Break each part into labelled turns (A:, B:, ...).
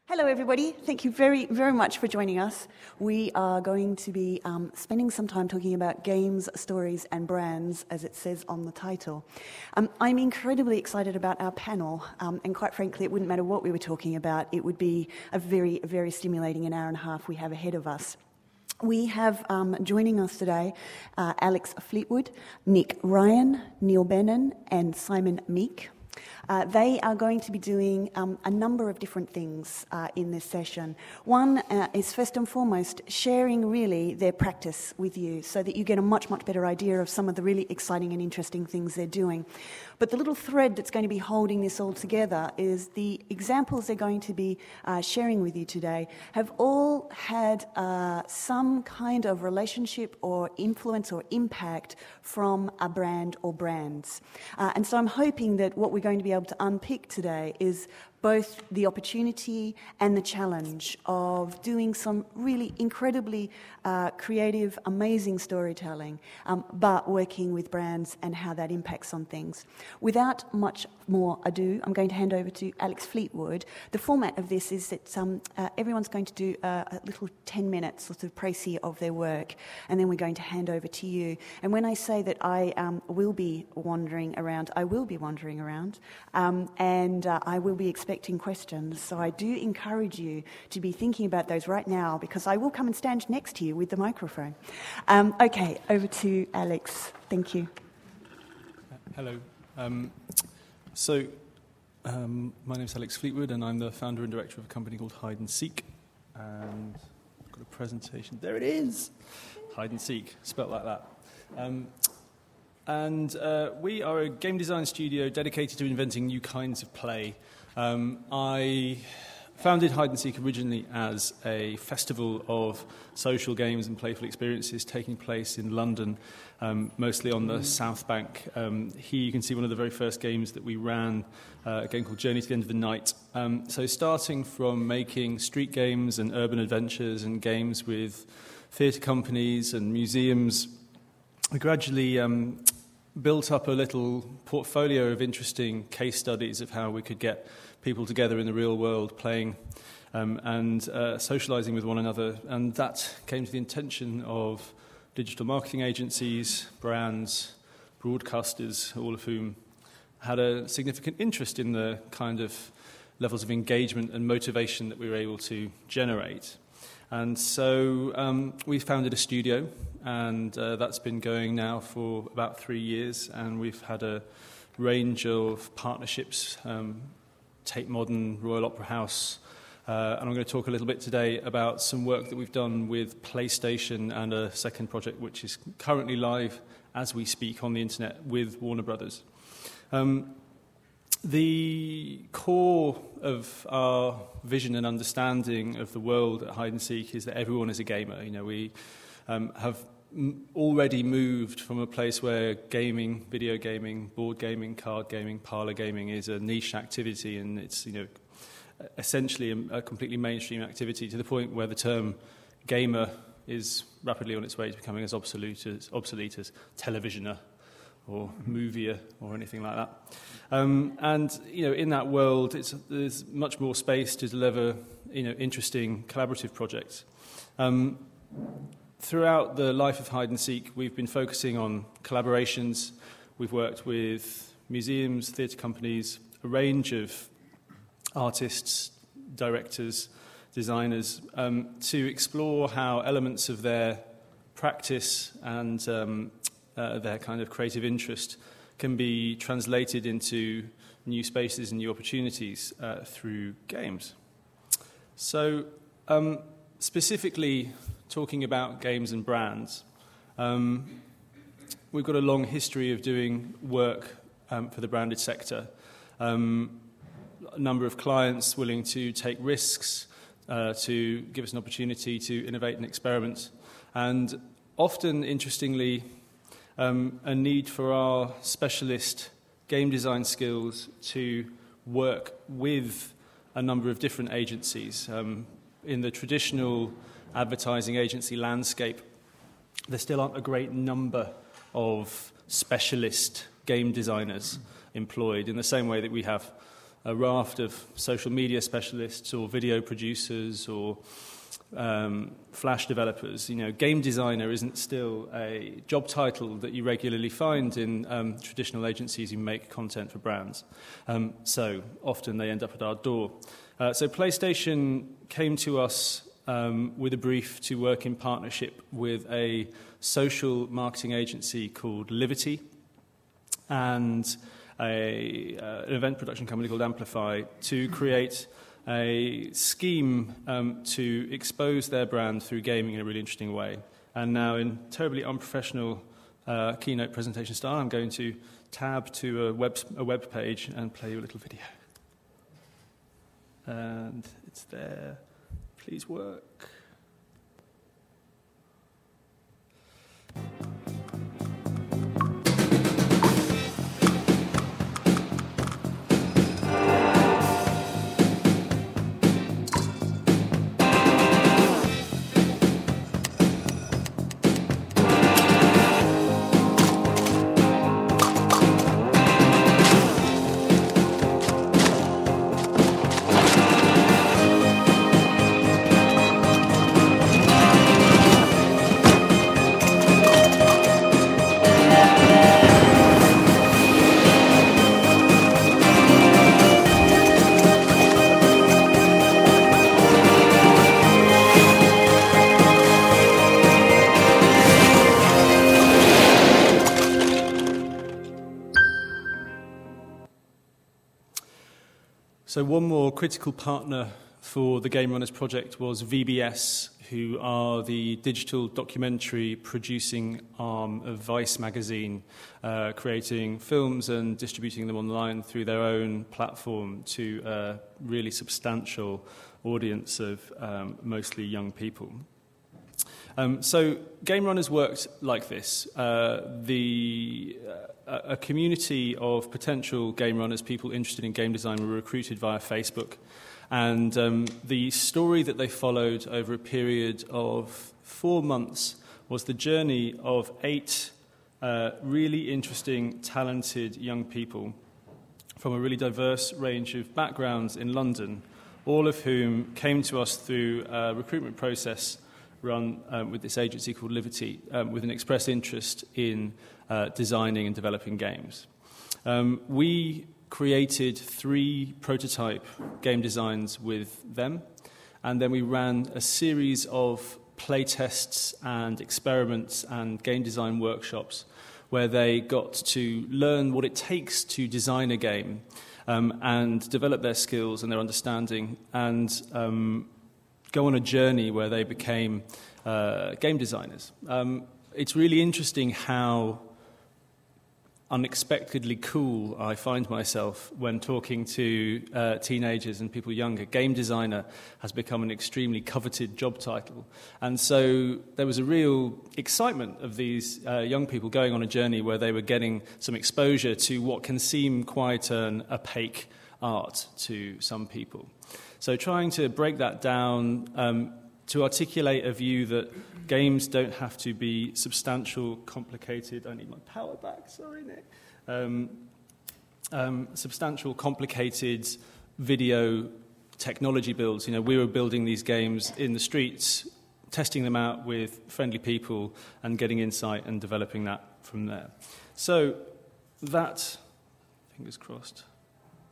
A: Hello everybody, thank you very, very much for joining us. We are going to be spending some time talking about games, stories and brands, as it says on the title. I'm incredibly excited about our panel, and quite frankly it wouldn't matter what we were talking about, it would be a very, very stimulating an hour and a half we have ahead of us. We have joining us today Alex Fleetwood, Nick Ryan, Neil Bennon and Simon Meek. They are going to be doing a number of different things in this session. One is first and foremost sharing really their practice with you so that you get a much, much better idea of some of the really exciting and interesting things they're doing. But the little thread that's going to be holding this all together is the examples they're going to be sharing with you today have all had some kind of relationship or influence or impact from a brand or brands. And so I'm hoping that what we're going to be able to unpick today is both the opportunity and the challenge of doing some really incredibly creative, amazing storytelling, but working with brands and how that impacts on things. Without much more ado, I'm going to hand over to Alex Fleetwood. The format of this is that everyone's going to do a little 10 minutes sort of précis of their work, and then we're going to hand over to you. And when I say that I will be wandering around, I will be wandering around, and I will be expecting questions. So I do encourage you to be thinking about those right now, because I will come and stand next to you with the microphone. Okay, over to Alex. Thank you.
B: Hello. My name is Alex Fleetwood, and I'm the founder and director of a company called Hide and Seek. And I've got a presentation. There it is. Hide and Seek, spelt like that. We are a game design studio dedicated to inventing new kinds of play. I founded Hide and Seek originally as a festival of social games and playful experiences taking place in London, mostly on the South Bank. Here you can see one of the very first games that we ran, a game called Journey to the End of the Night. So starting from making street games and urban adventures and games with theatre companies and museums, I gradually built up a little portfolio of interesting case studies of how we could get people together in the real world playing and socializing with one another. And that came to the intention of digital marketing agencies, brands, broadcasters, all of whom had a significant interest in the kind of levels of engagement and motivation that we were able to generate. And so we founded a studio, and that's been going now for about 3 years, and we've had a range of partnerships, Tate Modern, Royal Opera House, and I'm going to talk a little bit today about some work that we've done with PlayStation and a second project which is currently live as we speak on the internet with Warner Brothers. The core of our vision and understanding of the world at Hide and Seek is that everyone is a gamer. You know, we have already moved from a place where gaming, video gaming, board gaming, card gaming, parlor gaming is a niche activity, and it's, you know, essentially a completely mainstream activity, to the point where the term gamer is rapidly on its way to becoming as obsolete as televisioner or movier or anything like that. And, you know, in that world, there's much more space to deliver, you know, interesting collaborative projects. Throughout the life of Hide and Seek, we've been focusing on collaborations. We've worked with museums, theatre companies, a range of artists, directors, designers, to explore how elements of their practice and their kind of creative interest can be translated into new spaces and new opportunities through games. So, specifically talking about games and brands, we've got a long history of doing work for the branded sector. A number of clients willing to take risks, to give us an opportunity to innovate and experiment, and often, interestingly, a need for our specialist game design skills to work with a number of different agencies. In the traditional advertising agency landscape, there still aren't a great number of specialist game designers employed in the same way that we have a raft of social media specialists or video producers or Flash developers. Game designer isn't still a job title that you regularly find in traditional agencies who make content for brands. So often they end up at our door. So PlayStation came to us with a brief to work in partnership with a social marketing agency called Livity and an event production company called Amplify to create a scheme to expose their brand through gaming in a really interesting way. And now, in terribly unprofessional keynote presentation style, I'm going to tab to a web page and play you a little video. And it's there. Please work. So one more critical partner for the Game Runners project was VBS, who are the digital documentary producing arm of Vice magazine, creating films and distributing them online through their own platform to a really substantial audience of mostly young people. So Game Runners worked like this. A community of potential game runners, people interested in game design, were recruited via Facebook. And the story that they followed over a period of 4 months was the journey of 8 really interesting, talented young people from a really diverse range of backgrounds in London, all of whom came to us through a recruitment process run with this agency called Livity, with an express interest in designing and developing games. We created 3 prototype game designs with them, and then we ran a series of play tests and experiments and game design workshops where they got to learn what it takes to design a game and develop their skills and their understanding and go on a journey where they became game designers. It's really interesting how unexpectedly cool I find myself when talking to teenagers and people younger. Game designer has become an extremely coveted job title. And so there was a real excitement of these young people going on a journey where they were getting some exposure to what can seem quite an opaque art to some people. So trying to break that down to articulate a view that games don't have to be substantial, complicated. I need my power back, sorry, Nick. Substantial, complicated video technology builds. We were building these games in the streets, testing them out with friendly people and getting insight and developing that from there. So that, fingers crossed,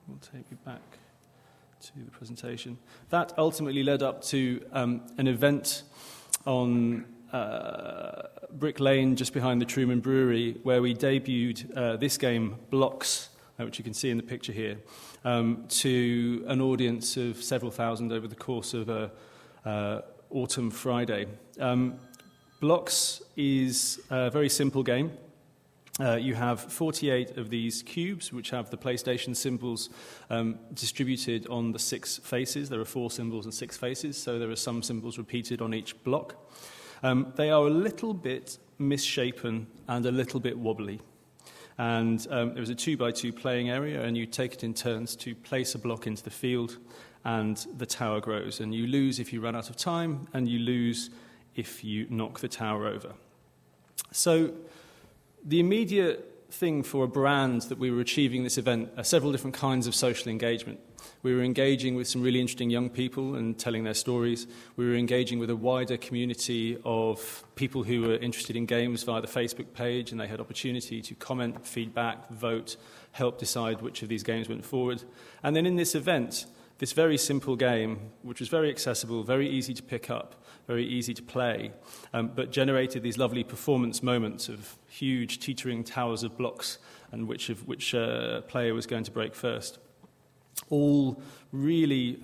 B: will take me back to the presentation. That ultimately led up to an event on Brick Lane, just behind the Truman Brewery, where we debuted this game, Blocks, which you can see in the picture here, to an audience of several thousand over the course of a autumn Friday. Blocks is a very simple game. You have 48 of these cubes, which have the PlayStation symbols distributed on the 6 faces. There are 4 symbols and 6 faces, so there are some symbols repeated on each block. They are a little bit misshapen and a little bit wobbly. And there's a 2x2 playing area, and you take it in turns to place a block into the field, and the tower grows. And you lose if you run out of time, and you lose if you knock the tower over. So the immediate thing for a brand that we were achieving this event are several different kinds of social engagement. We were engaging with some really interesting young people and telling their stories. We were engaging with a wider community of people who were interested in games via the Facebook page, and they had opportunity to comment, feedback, vote, help decide which of these games went forward. And then in this event, this very simple game, which was very accessible, very easy to pick up, very easy to play, but generated these lovely performance moments of huge teetering towers of blocks and which player was going to break first. All really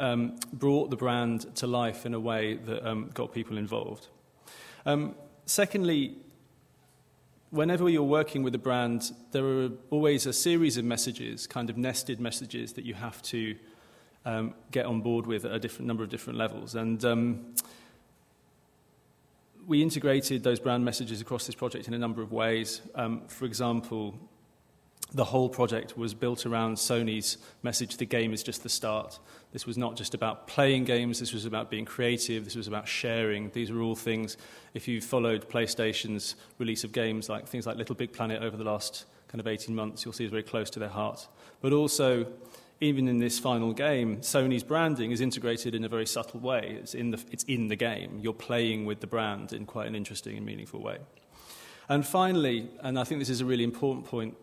B: brought the brand to life in a way that got people involved. Secondly, whenever you're working with a brand, there are always a series of messages, kind of nested messages, that you have to get on board with at a different number of different levels. And we integrated those brand messages across this project in a number of ways. For example, the whole project was built around Sony's message, the game is just the start. This was not just about playing games, this was about being creative, this was about sharing. These are all things, if you followed PlayStation's release of games, like things like Little Big Planet over the last kind of 18 months, you'll see it's very close to their heart. But also, even in this final game, Sony's branding is integrated in a very subtle way. It's in the game. You're playing with the brand in quite an interesting and meaningful way. And finally, and I think this is a really important point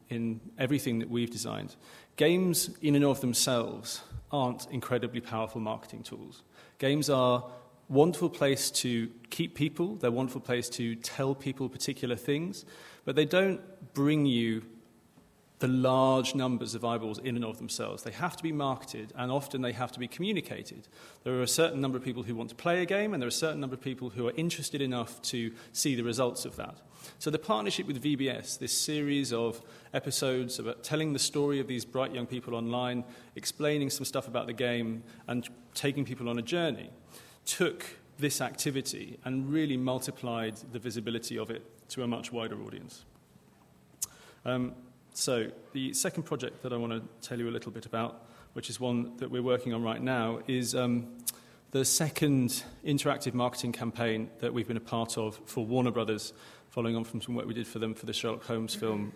B: in everything that we've designed, games in and of themselves aren't incredibly powerful marketing tools. Games are a wonderful place to keep people. They're a wonderful place to tell people particular things, but they don't bring you the large numbers of eyeballs in and of themselves. They have to be marketed, and often they have to be communicated. There are a certain number of people who want to play a game, and there are a certain number of people who are interested enough to see the results of that. So the partnership with VBS, this series of episodes about telling the story of these bright young people online, explaining some stuff about the game, and taking people on a journey, took this activity and really multiplied the visibility of it to a much wider audience. So the second project that I want to tell you a little bit about, which is one that we're working on right now, is the second interactive marketing campaign that we've been a part of for Warner Brothers, following on from some work we did for them for the Sherlock Holmes film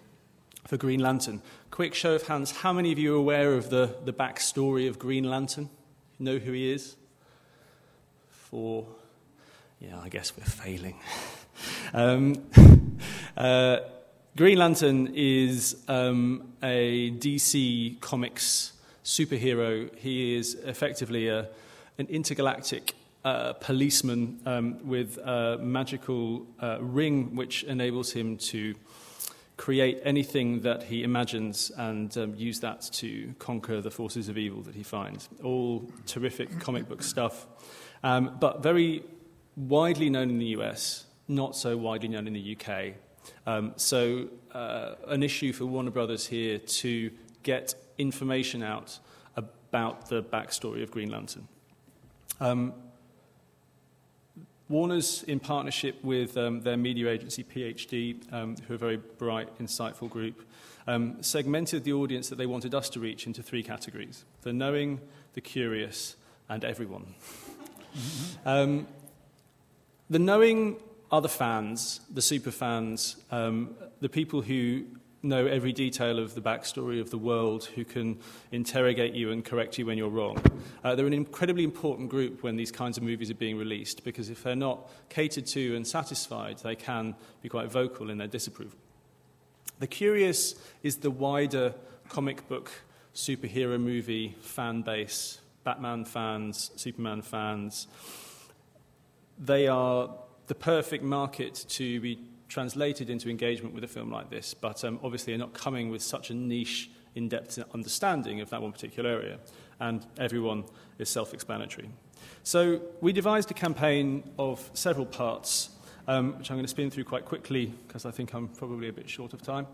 B: for Green Lantern. Quick show of hands, how many of you are aware of the backstory of Green Lantern? You know who he is? Yeah, I guess we're failing. Green Lantern is a DC Comics superhero. He is effectively an intergalactic policeman with a magical ring which enables him to create anything that he imagines and use that to conquer the forces of evil that he finds. All terrific comic book stuff, but very widely known in the US, not so widely known in the UK. So an issue for Warner Brothers here to get information out about the backstory of Green Lantern. Warner's, in partnership with their media agency, PhD, who are a very bright, insightful group, segmented the audience that they wanted us to reach into three categories: the knowing, the curious, and everyone. Mm-hmm. The knowing are the fans, the super fans, the people who know every detail of the backstory of the world, who can interrogate you and correct you when you're wrong. They're an incredibly important group when these kinds of movies are being released, because if they're not catered to and satisfied, they can be quite vocal in their disapproval. The curious is the wider comic book, superhero movie fan base, Batman fans, Superman fans. They are the perfect market to be translated into engagement with a film like this, but obviously are not coming with such a niche, in-depth understanding of that one particular area, and everyone is self-explanatory. So we devised a campaign of several parts, which I'm going to spin through quite quickly, because I think I'm probably a bit short of time.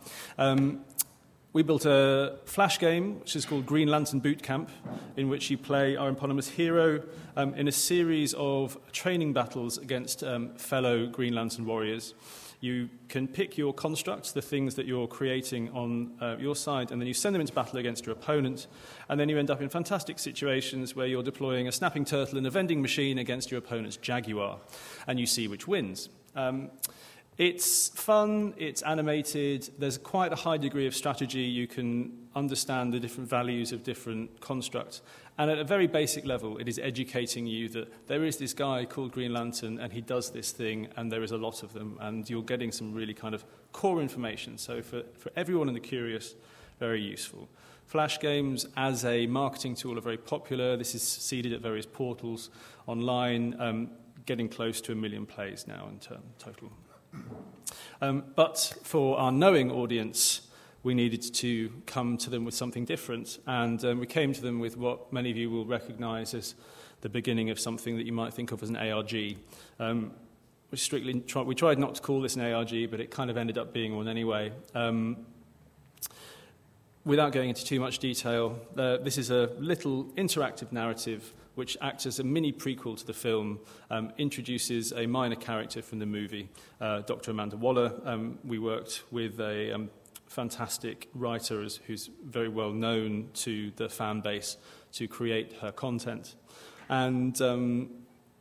B: We built a flash game, which is called Green Lantern Boot Camp, in which you play our eponymous hero in a series of training battles against fellow Green Lantern warriors. You can pick your constructs, the things that you're creating on your side, and then you send them into battle against your opponent, and then you end up in fantastic situations where you're deploying a snapping turtle and a vending machine against your opponent's jaguar, and you see which wins. It's fun, it's animated, there's quite a high degree of strategy. You can understand the different values of different constructs. And at a very basic level, it is educating you that there is this guy called Green Lantern and he does this thing and there is a lot of them, and you're getting some really kind of core information. So for everyone in the curious, very useful. Flash games as a marketing tool are very popular. This is seeded at various portals online, getting close to 1 million plays now in total. But for our knowing audience, we needed to come to them with something different, and we came to them with what many of you will recognize as the beginning of something that you might think of as an ARG. We tried not to call this an ARG, but it kind of ended up being one anyway. Without going into too much detail, this is a little interactive narrative which acts as a mini prequel to the film, introduces a minor character from the movie, Dr. Amanda Waller. We worked with a fantastic writer who's very well known to the fan base to create her content. And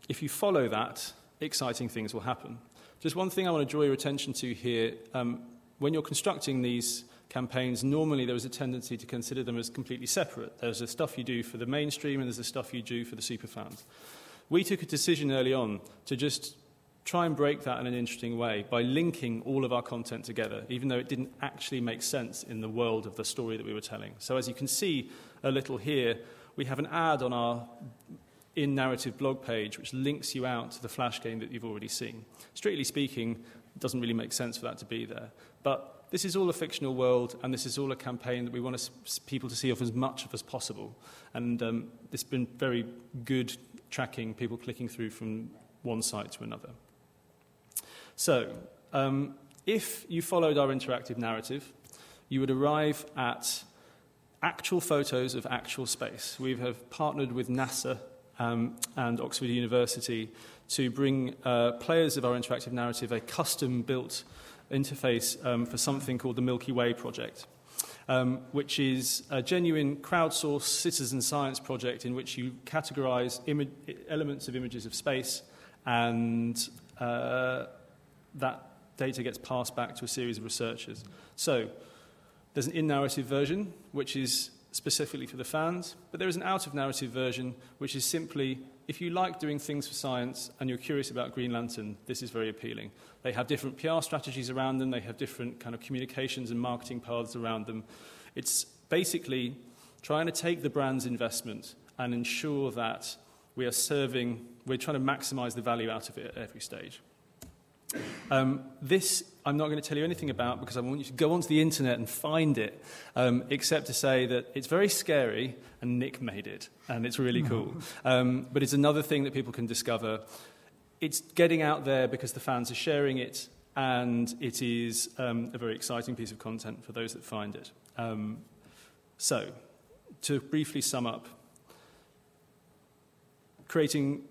B: if you follow that, exciting things will happen. Just one thing I want to draw your attention to here, when you're constructing these campaigns, normally there is a tendency to consider them as completely separate. There's the stuff you do for the mainstream and there's the stuff you do for the superfans. We took a decision early on to just try and break that in an interesting way by linking all of our content together, even though it didn't actually make sense in the world of the story that we were telling. So as you can see a little here, we have an ad on our in-narrative blog page which links you out to the Flash game that you've already seen. Strictly speaking, it doesn't really make sense for that to be there. But this is all a fictional world, and this is all a campaign that we want people to see of as much of as possible. And it's been very good tracking people clicking through from one site to another. So, if you followed our interactive narrative, you would arrive at actual photos of actual space. We have partnered with NASA and Oxford University to bring players of our interactive narrative a custom-built interface for something called the Milky Way project, which is a genuine crowdsourced citizen science project in which you categorize elements of images of space, and that data gets passed back to a series of researchers. So there's an in-narrative version, which is specifically for the fans, but there is an out-of-narrative version, which is simply, if you like doing things for science and you're curious about Green Lantern, this is very appealing. They have different PR strategies around them. They have different kind of communications and marketing paths around them. It's basically trying to take the brand's investment and ensure that we're trying to maximize the value out of it at every stage. This I'm not going to tell you anything about because I want you to go onto the internet and find it, except to say that it's very scary and Nick made it, and it's really cool. But it's another thing that people can discover. It's getting out there because the fans are sharing it, and it is a very exciting piece of content for those that find it. So, to briefly sum up, creating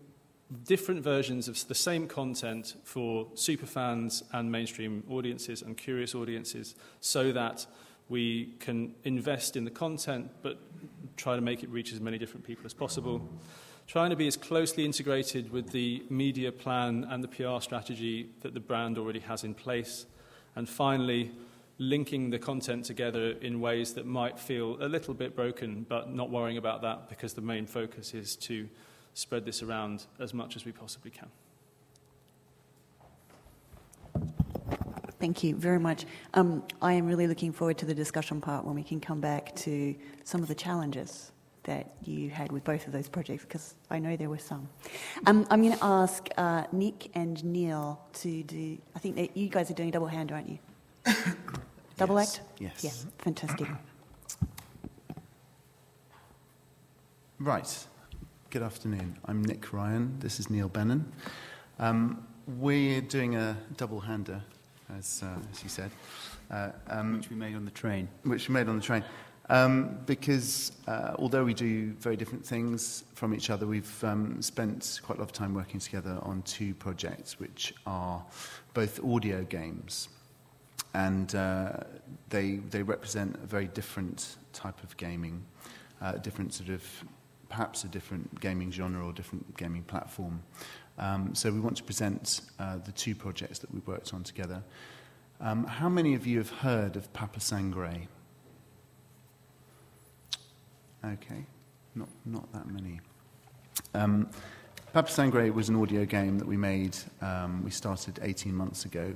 B: different versions of the same content for superfans and mainstream audiences and curious audiences so that we can invest in the content but try to make it reach as many different people as possible. Trying to be as closely integrated with the media plan and the PR strategy that the brand already has in place. And finally, linking the content together in ways that might feel a little bit broken, but not worrying about that because the main focus is to spread this around as much as we possibly can.
A: Thank you very much. I am really looking forward to the discussion part when we can come back to some of the challenges that you had with both of those projects, because I know there were some. I'm going to ask Nick and Neil to do, I think that you guys are doing double hand, aren't you? Double act?
C: Yes.
A: Yeah, fantastic.
C: Right. Good afternoon. I'm Nick Ryan. This is Neil Bennon. We're doing a double-hander, as you said.
D: Which we made on the train.
C: Because although we do very different things from each other, we've spent quite a lot of time working together on two projects, which are both audio games. And they represent a very different type of gaming, different sort of perhaps a different gaming genre or different gaming platform. So we want to present the two projects that we've worked on together. How many of you have heard of Papa Sangre? Okay, not that many. Papa Sangre was an audio game that we made. We started 18 months ago,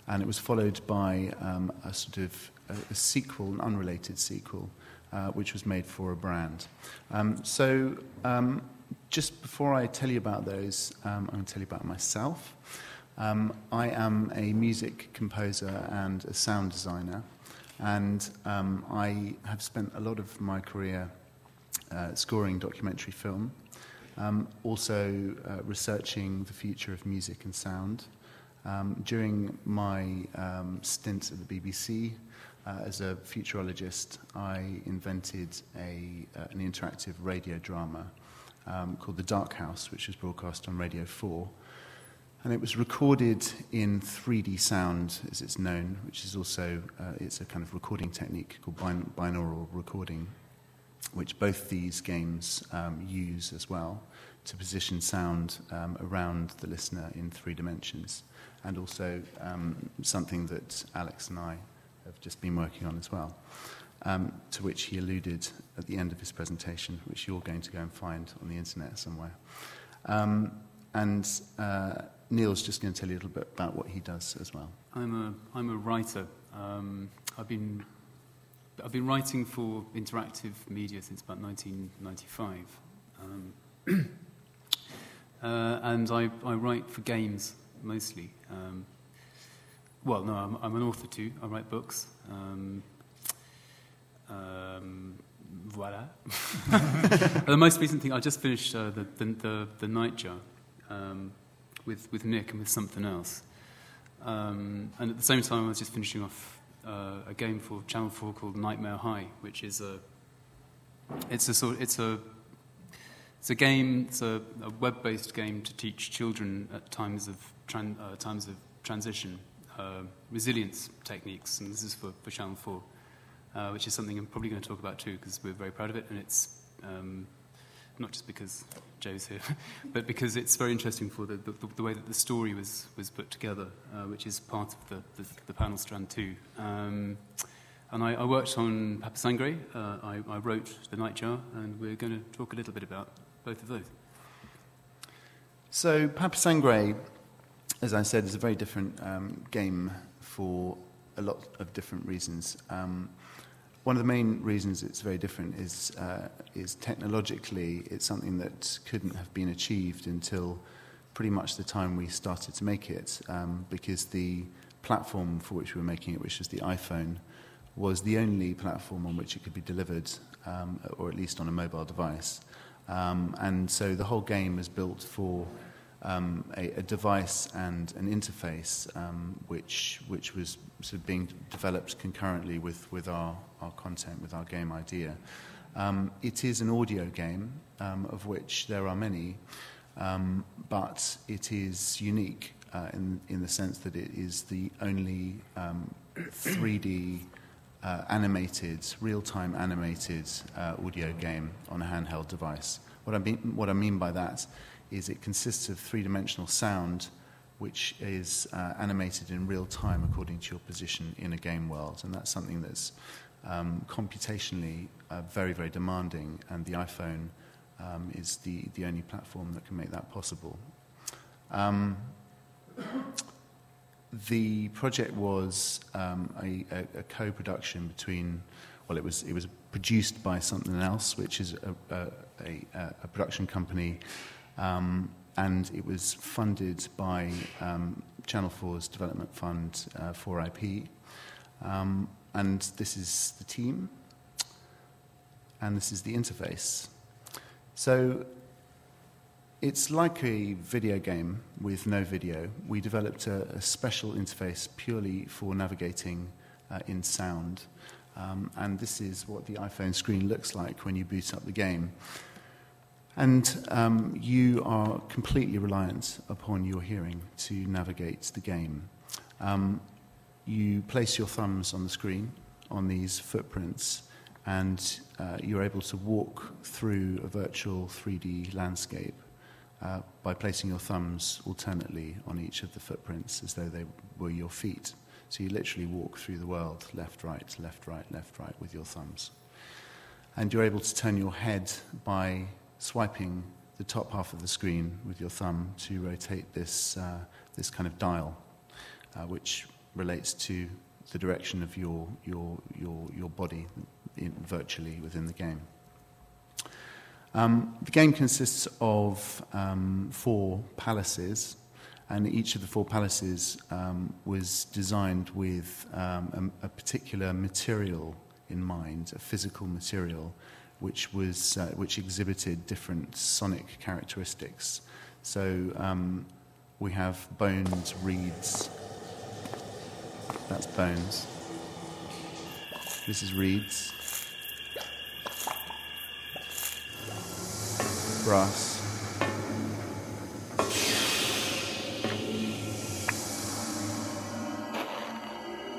C: and it was followed by a sort of a sequel, an unrelated sequel, which was made for a brand. Just before I tell you about those, I'm going to tell you about myself. I am a music composer and a sound designer, and I have spent a lot of my career scoring documentary film, also researching the future of music and sound. During my stint at the BBC as a futurologist, I invented an interactive radio drama called The Dark House, which was broadcast on Radio 4. And it was recorded in 3D sound, as it's known, which is also it's a kind of recording technique called binaural recording, which both these games use as well to position sound around the listener in 3 dimensions, and also something that Alex and I have just been working on as well, to which he alluded at the end of his presentation, which you're going to go and find on the internet somewhere. Neil's just going to tell you a little bit about what he does as well.
D: I'm a writer. I've been writing for interactive media since about 1995, and I write for games mostly. I'm an author too. I write books. Voilà. The most recent thing, I just finished the Nightjar with Nick and with something else, and at the same time I was just finishing off a game for Channel 4 called Nightmare High, which is a web-based game to teach children at times of transition resilience techniques, and this is for Channel 4, which is something I'm probably going to talk about too, because we're very proud of it, and it's not just because Joe's here, but because it's very interesting for the way that the story was put together, which is part of the panel strand too. And I worked on Papa Sangre, I wrote The Nightjar, and we're going to talk a little bit about both of those.
C: So Papa Sangre, as I said, is a very different game for a lot of different reasons. One of the main reasons it's very different is technologically it's something that couldn't have been achieved until pretty much the time we started to make it, because the platform for which we were making it, which was the iPhone, was the only platform on which it could be delivered, or at least on a mobile device. And so the whole game was built for a device and an interface which was sort of being developed concurrently with our content, with our game idea. It is an audio game, of which there are many, but it is unique in the sense that it is the only 3D animated, real-time animated audio game on a handheld device. What I mean by that is it consists of 3-dimensional sound which is animated in real time according to your position in a game world, and that's something that's computationally very, very demanding, and the iPhone is the only platform that can make that possible. The project was a co-production between, well, it was produced by Something Else, which is a production company, and it was funded by Channel 4's development fund, 4IP. And this is the team, and this is the interface. So it's like a video game with no video. We developed a special interface purely for navigating in sound. And this is what the iPhone screen looks like when you boot up the game. And you are completely reliant upon your hearing to navigate the game. You place your thumbs on the screen, on these footprints, and you're able to walk through a virtual 3D landscape by placing your thumbs alternately on each of the footprints as though they were your feet. So you literally walk through the world, left, right, left, right, left, right, with your thumbs. And you're able to turn your head by swiping the top half of the screen with your thumb to rotate this kind of dial, which relates to the direction of your body virtually within the game. The game consists of 4 palaces, and each of the 4 palaces was designed with a particular material in mind, a physical material, which exhibited different sonic characteristics. So we have bones, reeds. That's bones. This is reeds. Brass.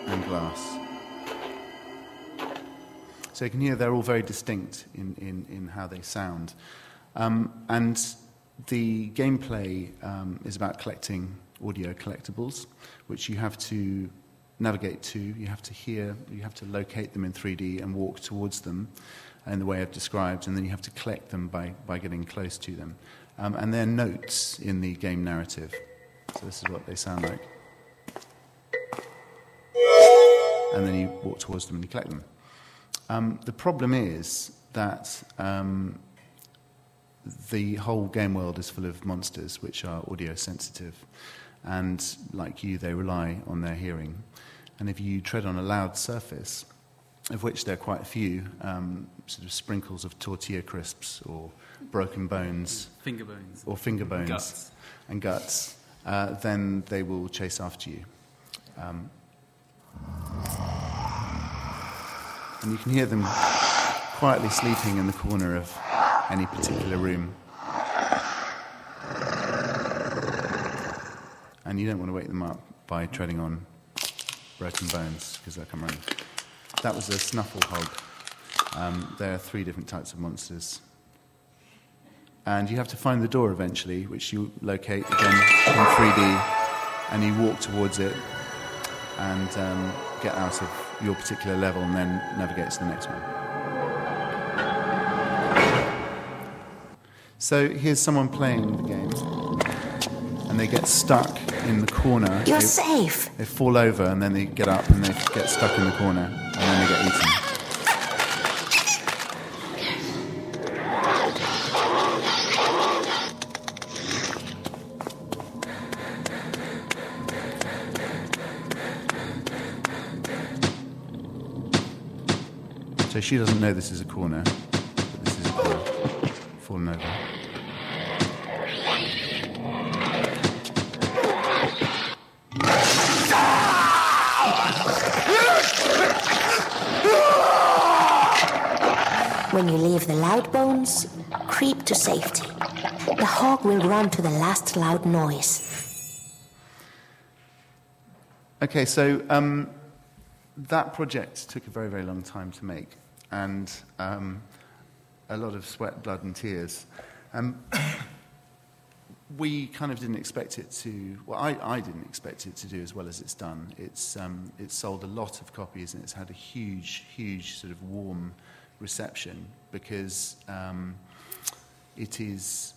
C: And glass. So you can hear they're all very distinct in how they sound. And the gameplay is about collecting audio collectibles, which you have to navigate to, you have to hear, you have to locate them in 3D and walk towards them in the way I've described, and then you have to collect them by getting close to them. And they're notes in the game narrative. So this is what they sound like. And then you walk towards them and you collect them. The problem is that the whole game world is full of monsters which are audio sensitive, and like you, they rely on their hearing. And if you tread on a loud surface, of which there are quite a few, sort of sprinkles of tortilla crisps or broken bones,
D: finger bones,
C: or finger bones
D: guts.
C: And guts, then they will chase after you. And you can hear them quietly sleeping in the corner of any particular room. And you don't want to wake them up by treading on broken bones, because they'll come running. That was a snuffle hog. There are 3 different types of monsters. And you have to find the door eventually, which you locate again in 3D, and you walk towards it and get out of your particular level and then navigate to the next one. So here's someone playing the game, and they get stuck in the corner.
E: You're safe.
C: They fall over, and then they get up, and they get stuck in the corner, and then they get eaten. So she doesn't know this is a corner, but this is a corner. Fallen over.
E: When you leave the loud bones, creep to safety. The hog will run to the last loud noise.
C: Okay, so that project took a very, very long time to make, and a lot of sweat, blood, and tears. We kind of didn't expect it to. Well, I didn't expect it to do as well as it's done. It's sold a lot of copies, and it's had a huge, huge sort of warm reception, because it is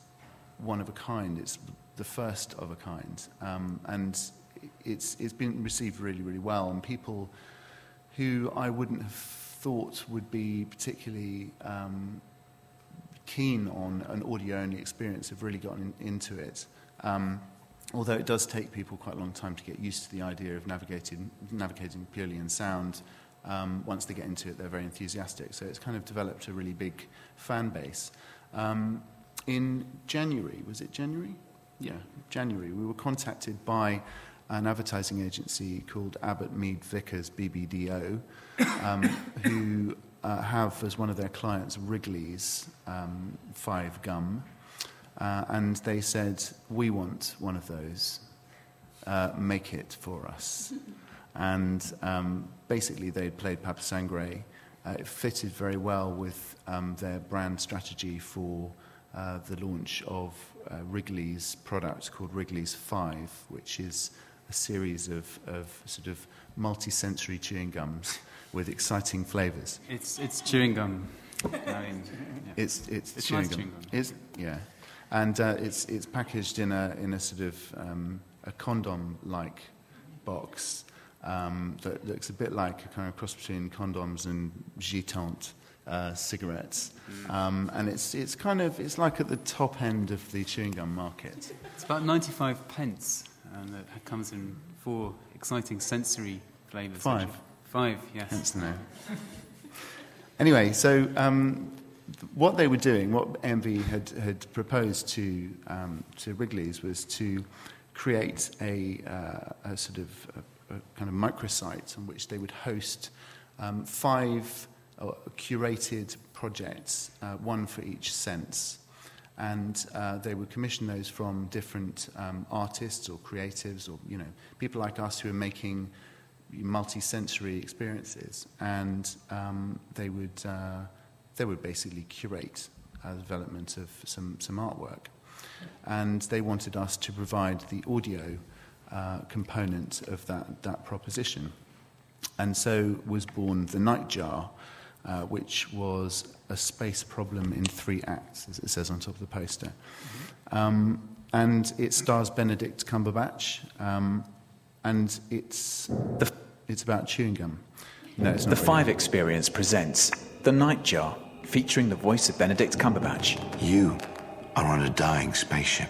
C: one of a kind. It's the first of a kind, and it's been received really, really well. And people who I wouldn't have thought would be particularly keen on an audio-only experience have really gotten into it. Although it does take people quite a long time to get used to the idea of navigating purely in sound. Once they get into it, they're very enthusiastic. So it's kind of developed a really big fan base. In January, was it January? Yeah, January. We were contacted by an advertising agency called Abbott Mead Vickers BBDO, who have as one of their clients Wrigley's 5 gum, and they said, "We want one of those. Make it for us." And basically, they'd played Papa Sangre it fitted very well with their brand strategy for the launch of Wrigley's product called Wrigley's 5, which is a series of sort of multi-sensory chewing gums with exciting flavours.
D: It's chewing gum. I mean, yeah.
C: It's chewing
D: nice
C: gum.
D: chewing gum.
C: Yeah, and it's packaged in a sort of a condom-like box that looks a bit like a kind of cross between condoms and gitantes. Cigarettes, and it's like at the top end of the chewing gum market.
D: It's about 95 pence, and it comes in 4 exciting sensory flavours.
C: 5.
D: 5, yes.
C: Hence the name. Anyway, so what they were doing, what AMV had proposed to Wrigley's was to create a sort of a kind of microsite on which they would host 5 curated projects, one for each sense, and they would commission those from different artists or creatives or people like us who are making multi-sensory experiences, and they would basically curate the development of some artwork, and they wanted us to provide the audio component of that proposition, and so was born the Nightjar. Which was a space problem in 3 acts, as it says on top of the poster. And it stars Benedict Cumberbatch, and it's about chewing gum. No, it's not.
F: The 5 Experience presents The Nightjar, featuring the voice of Benedict Cumberbatch.
G: You are on a dying spaceship.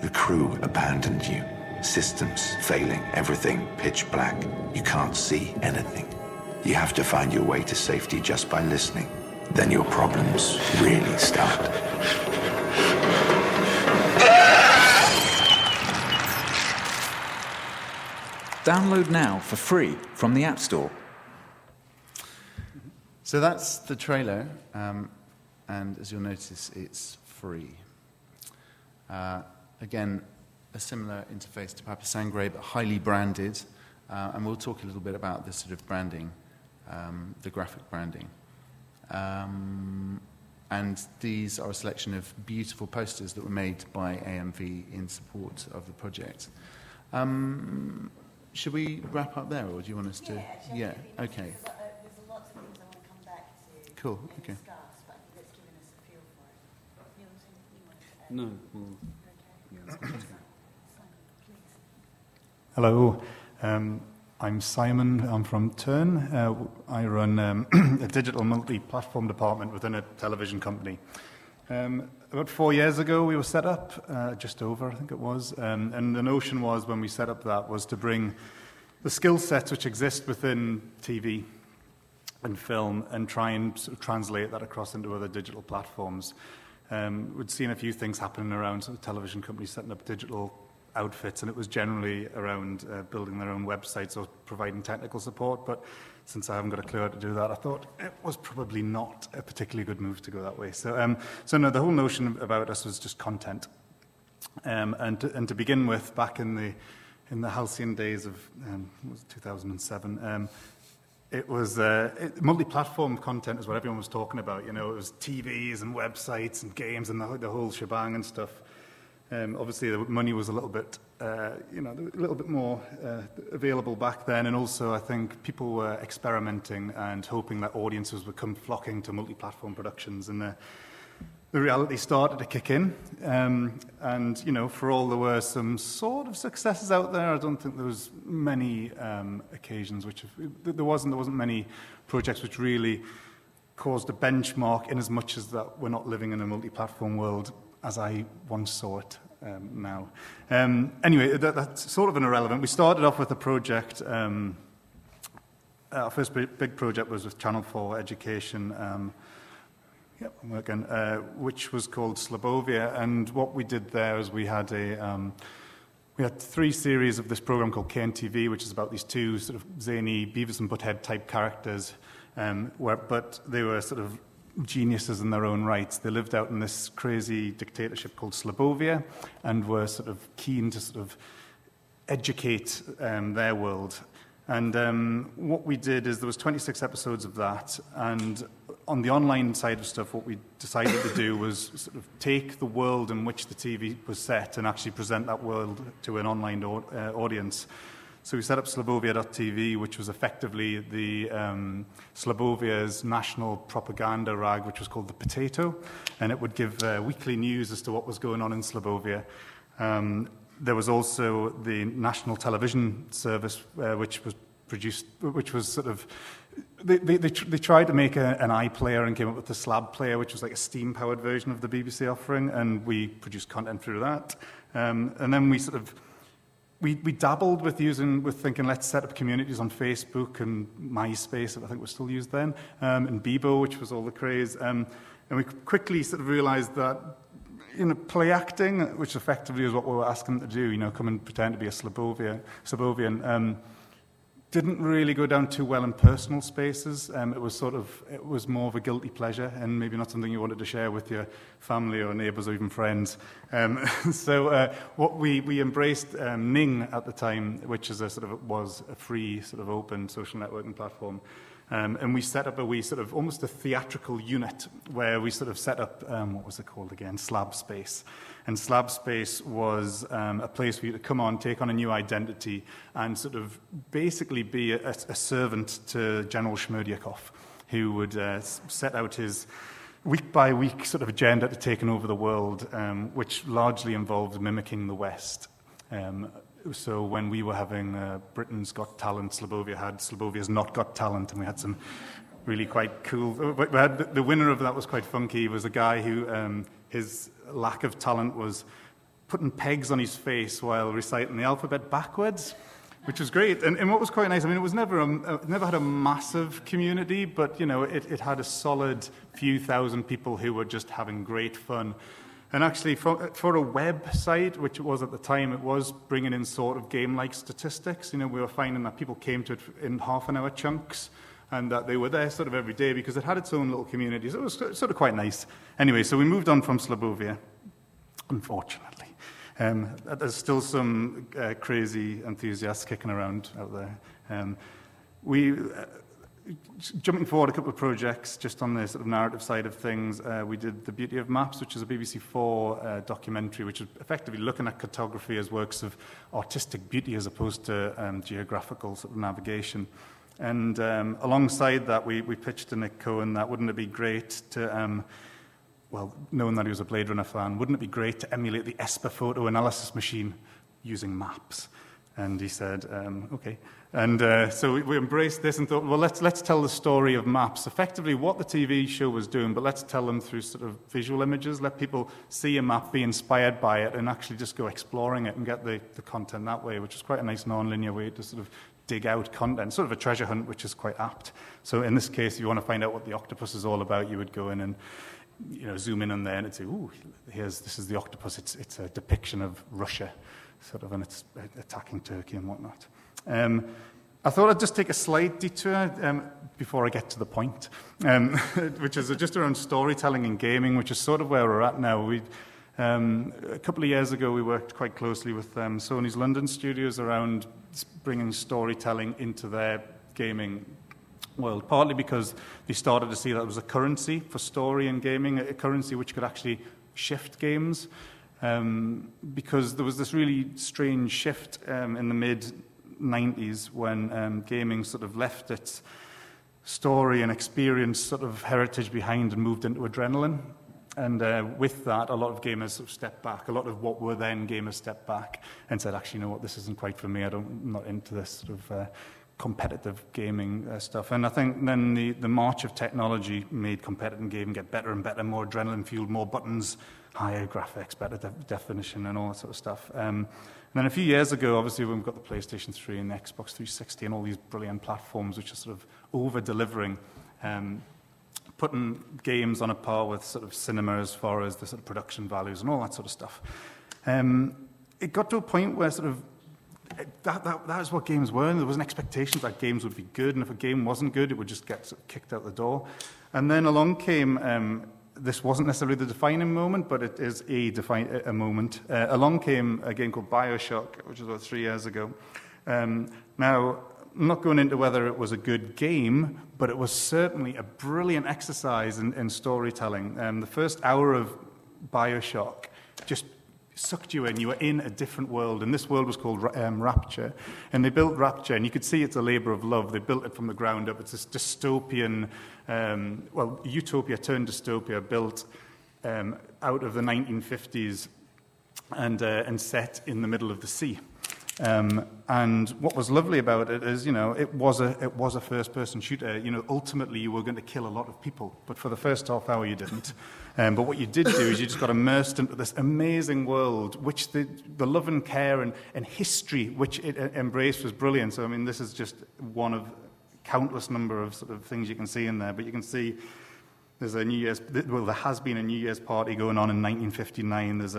G: The crew abandoned you. Systems failing, everything pitch black. You can't see anything. You have to find your way to safety just by listening. Then your problems really start.
F: Download now for free from the App Store.
C: So that's the trailer, and as you'll notice, it's free. Again, a similar interface to Papa Sangre, but highly branded, and we'll talk a little bit about this sort of branding. The graphic branding. And these are a selection of beautiful posters that were made by AMV in support of the project. Should we wrap up there, or do you want us to? Yeah, okay.
A: There's lots of things I want to come back to.
C: Cool, okay.
A: Discuss, but I think that's given us a feel for it. Neil, is there anything you wanted to add?
D: No, well,
A: Okay. Simon, please.
H: Hello, I'm Simon. I'm from Turn. I run a digital multi-platform department within a television company. About 4 years ago, we were set up, just over, I think it was, and the notion was, when we set up that, was to bring the skill sets which exist within TV and film and try and sort of translate that across into other digital platforms. We'd seen a few things happening around sort of television companies setting up digital outfits, and it was generally around building their own websites or providing technical support, but since I haven't got a clue how to do that, I thought it was probably not a particularly good move to go that way. So no, the whole notion about us was just content. And to begin with, back in the halcyon days of 2007, it was multi-platform content is what everyone was talking about. You know, it was TVs and websites and games and the whole shebang and stuff. Obviously, the money was a little bit, a little bit more available back then, and also I think people were experimenting and hoping that audiences would come flocking to multi-platform productions, and the reality started to kick in. And for all there were some sort of successes out there, I don't think there was many occasions there wasn't many projects which really caused a benchmark, in as much as that we're not living in a multi-platform world as I once saw it now. Anyway, that's sort of an irrelevant. We started off with a project. Our first big project was with Channel 4 Education, I'm working, which was called Slobovia. And what we did there is we had 3 series of this program called KNTV, which is about these 2 sort of zany Beavis and Butthead type characters, but they were sort of geniuses in their own rights. They lived out in this crazy dictatorship called Slobovia and were sort of keen to sort of educate their world. And what we did is there was 26 episodes of that, and on the online side of stuff, what we decided to do was sort of take the world in which the TV was set and actually present that world to an online audience. So we set up Slabovia.tv, which was effectively the Slavovia's national propaganda rag, which was called The Potato, and it would give weekly news as to what was going on in Slabovia. There was also the national television service, which was sort of, they tried to make an iPlayer and came up with the Slab player, which was like a steam-powered version of the BBC offering, and we produced content through that. And then we sort of, we dabbled with thinking, let's set up communities on Facebook and MySpace, I think was still used then, and Bebo, which was all the craze. And we quickly sort of realized that, play acting, which effectively is what we were asking them to do, come and pretend to be a Slavovian, didn't really go down too well in personal spaces. It was more of a guilty pleasure and maybe not something you wanted to share with your family or neighbours or even friends. So what we embraced Ning at the time, which is was a free sort of open social networking platform. And we set up almost a theatrical unit where we sort of set up, what was it called again? Slab Space. And Slab Space was a place for you to come on, take on a new identity, and sort of basically be a servant to General Shmerdyakov, who would set out his week-by-week sort of agenda to taking over the world, which largely involved mimicking the West. So when we were having Britain's Got Talent, Slabovia had Slavovia's Not Got Talent, and we had some really quite cool... The winner of that was quite funky. He was a guy who his lack of talent was putting pegs on his face while reciting the alphabet backwards, which was great. And what was quite nice, it was never had a massive community, but it had a solid few thousand people who were just having great fun. And actually, for a website, which it was at the time, it was bringing in sort of game-like statistics. We were finding that people came to it in half-an-hour chunks, and that they were there sort of every day because it had its own little community. So it was sort of quite nice. Anyway, so we moved on from Slabovia, unfortunately. There's still some crazy enthusiasts kicking around out there. Jumping forward a couple of projects, just on the sort of narrative side of things, we did The Beauty of Maps, which is a BBC 4 documentary, which is effectively looking at cartography as works of artistic beauty as opposed to geographical sort of navigation. And alongside that, we pitched to Nick Cohen that wouldn't it be great to, knowing that he was a Blade Runner fan, wouldn't it be great to emulate the ESPA photo analysis machine using maps? And he said, okay. And so we embraced this and thought, well, let's tell the story of maps. Effectively, what the TV show was doing, but let's tell them through sort of visual images. Let people see a map, be inspired by it, and actually just go exploring it and get the content that way, which is quite a nice non-linear way to sort of dig out content, sort of a treasure hunt, which is quite apt. So in this case, if you want to find out what the octopus is all about, you would go in and zoom in on there and it'd say, ooh, this is the octopus. It's a depiction of Russia, sort of, and it's attacking Turkey and whatnot. I thought I'd just take a slight detour before I get to the point, which is just around storytelling and gaming, which is sort of where we're at now. A couple of years ago, we worked quite closely with Sony's London studios around bringing storytelling into their gaming world, partly because they started to see that there was a currency for story in gaming, a currency which could actually shift games, because there was this really strange shift in the mid-90s when gaming sort of left its story and experience sort of heritage behind and moved into adrenaline. And with that, a lot of gamers sort of stepped back. A lot of what were then gamers stepped back and said, actually, you know what, this isn't quite for me. I'm not into this sort of competitive gaming stuff. And I think then the march of technology made competitive gaming get better and better, more adrenaline-fueled, more buttons, higher graphics, better definition, and all that sort of stuff. And then a few years ago, obviously, when we've got the PlayStation 3 and the Xbox 360 and all these brilliant platforms which are sort of over-delivering, putting games on a par with sort of cinema as far as the sort of production values and all that sort of stuff. It got to a point where sort of that is what games were, and there was an expectation that games would be good, and if a game wasn't good, it would just get sort of kicked out the door. And then along came, this wasn't necessarily the defining moment, but it is a moment. Along came a game called BioShock, which was about 3 years ago. Now, I'm not going into whether it was a good game, but it was certainly a brilliant exercise in storytelling. The first hour of BioShock just sucked you in. You were in a different world, and this world was called Rapture. And they built Rapture, and you could see it's a labor of love. They built it from the ground up. It's this dystopian, utopia turned dystopia, built out of the 1950s and set in the middle of the sea. And what was lovely about it is, it was a first-person shooter. Ultimately you were going to kill a lot of people, but for the first half hour you didn't. But what you did do is you just got immersed into this amazing world, which the love and care and history which it embraced was brilliant. So, this is just one of countless number of sort of things you can see in there. But you can see there has been a New Year's party going on in 1959. There's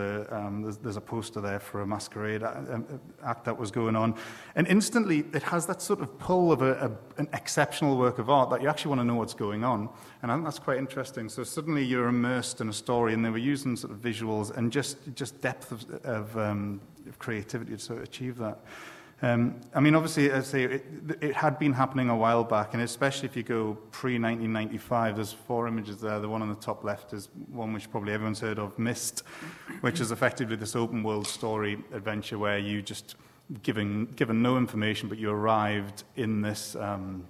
H: a poster there for a masquerade act that was going on. And instantly, it has that sort of pull of an exceptional work of art that you actually want to know what's going on. And I think that's quite interesting. So suddenly you're immersed in a story, and they were using sort of visuals and just depth of creativity to sort of achieve that. Obviously, as I say, it had been happening a while back, and especially if you go pre-1995, there's 4 images there. The one on the top left is one which probably everyone's heard of, Myst, which is effectively this open-world story adventure where you just given no information, but you arrived in this. On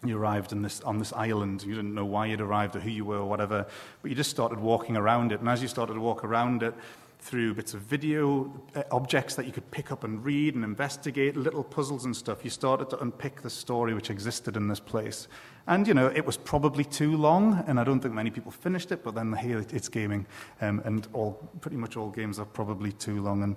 H: this island. You didn't know why you'd arrived or who you were or whatever, but you just started walking around it. And as you started to walk around it, through bits of video, objects that you could pick up and read and investigate, little puzzles and stuff, you started to unpick the story which existed in this place. And, it was probably too long, and I don't think many people finished it, but then, hey, it's gaming, and pretty much all games are probably too long, and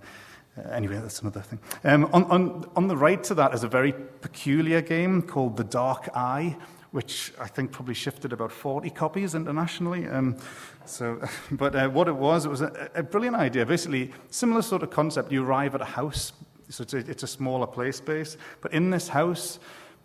H: anyway, that's another thing. On the right to that is a very peculiar game called The Dark Eye, which I think probably shifted about 40 copies internationally. But what it was a brilliant idea. Basically, similar sort of concept. You arrive at a house, so it's a smaller play space. But in this house,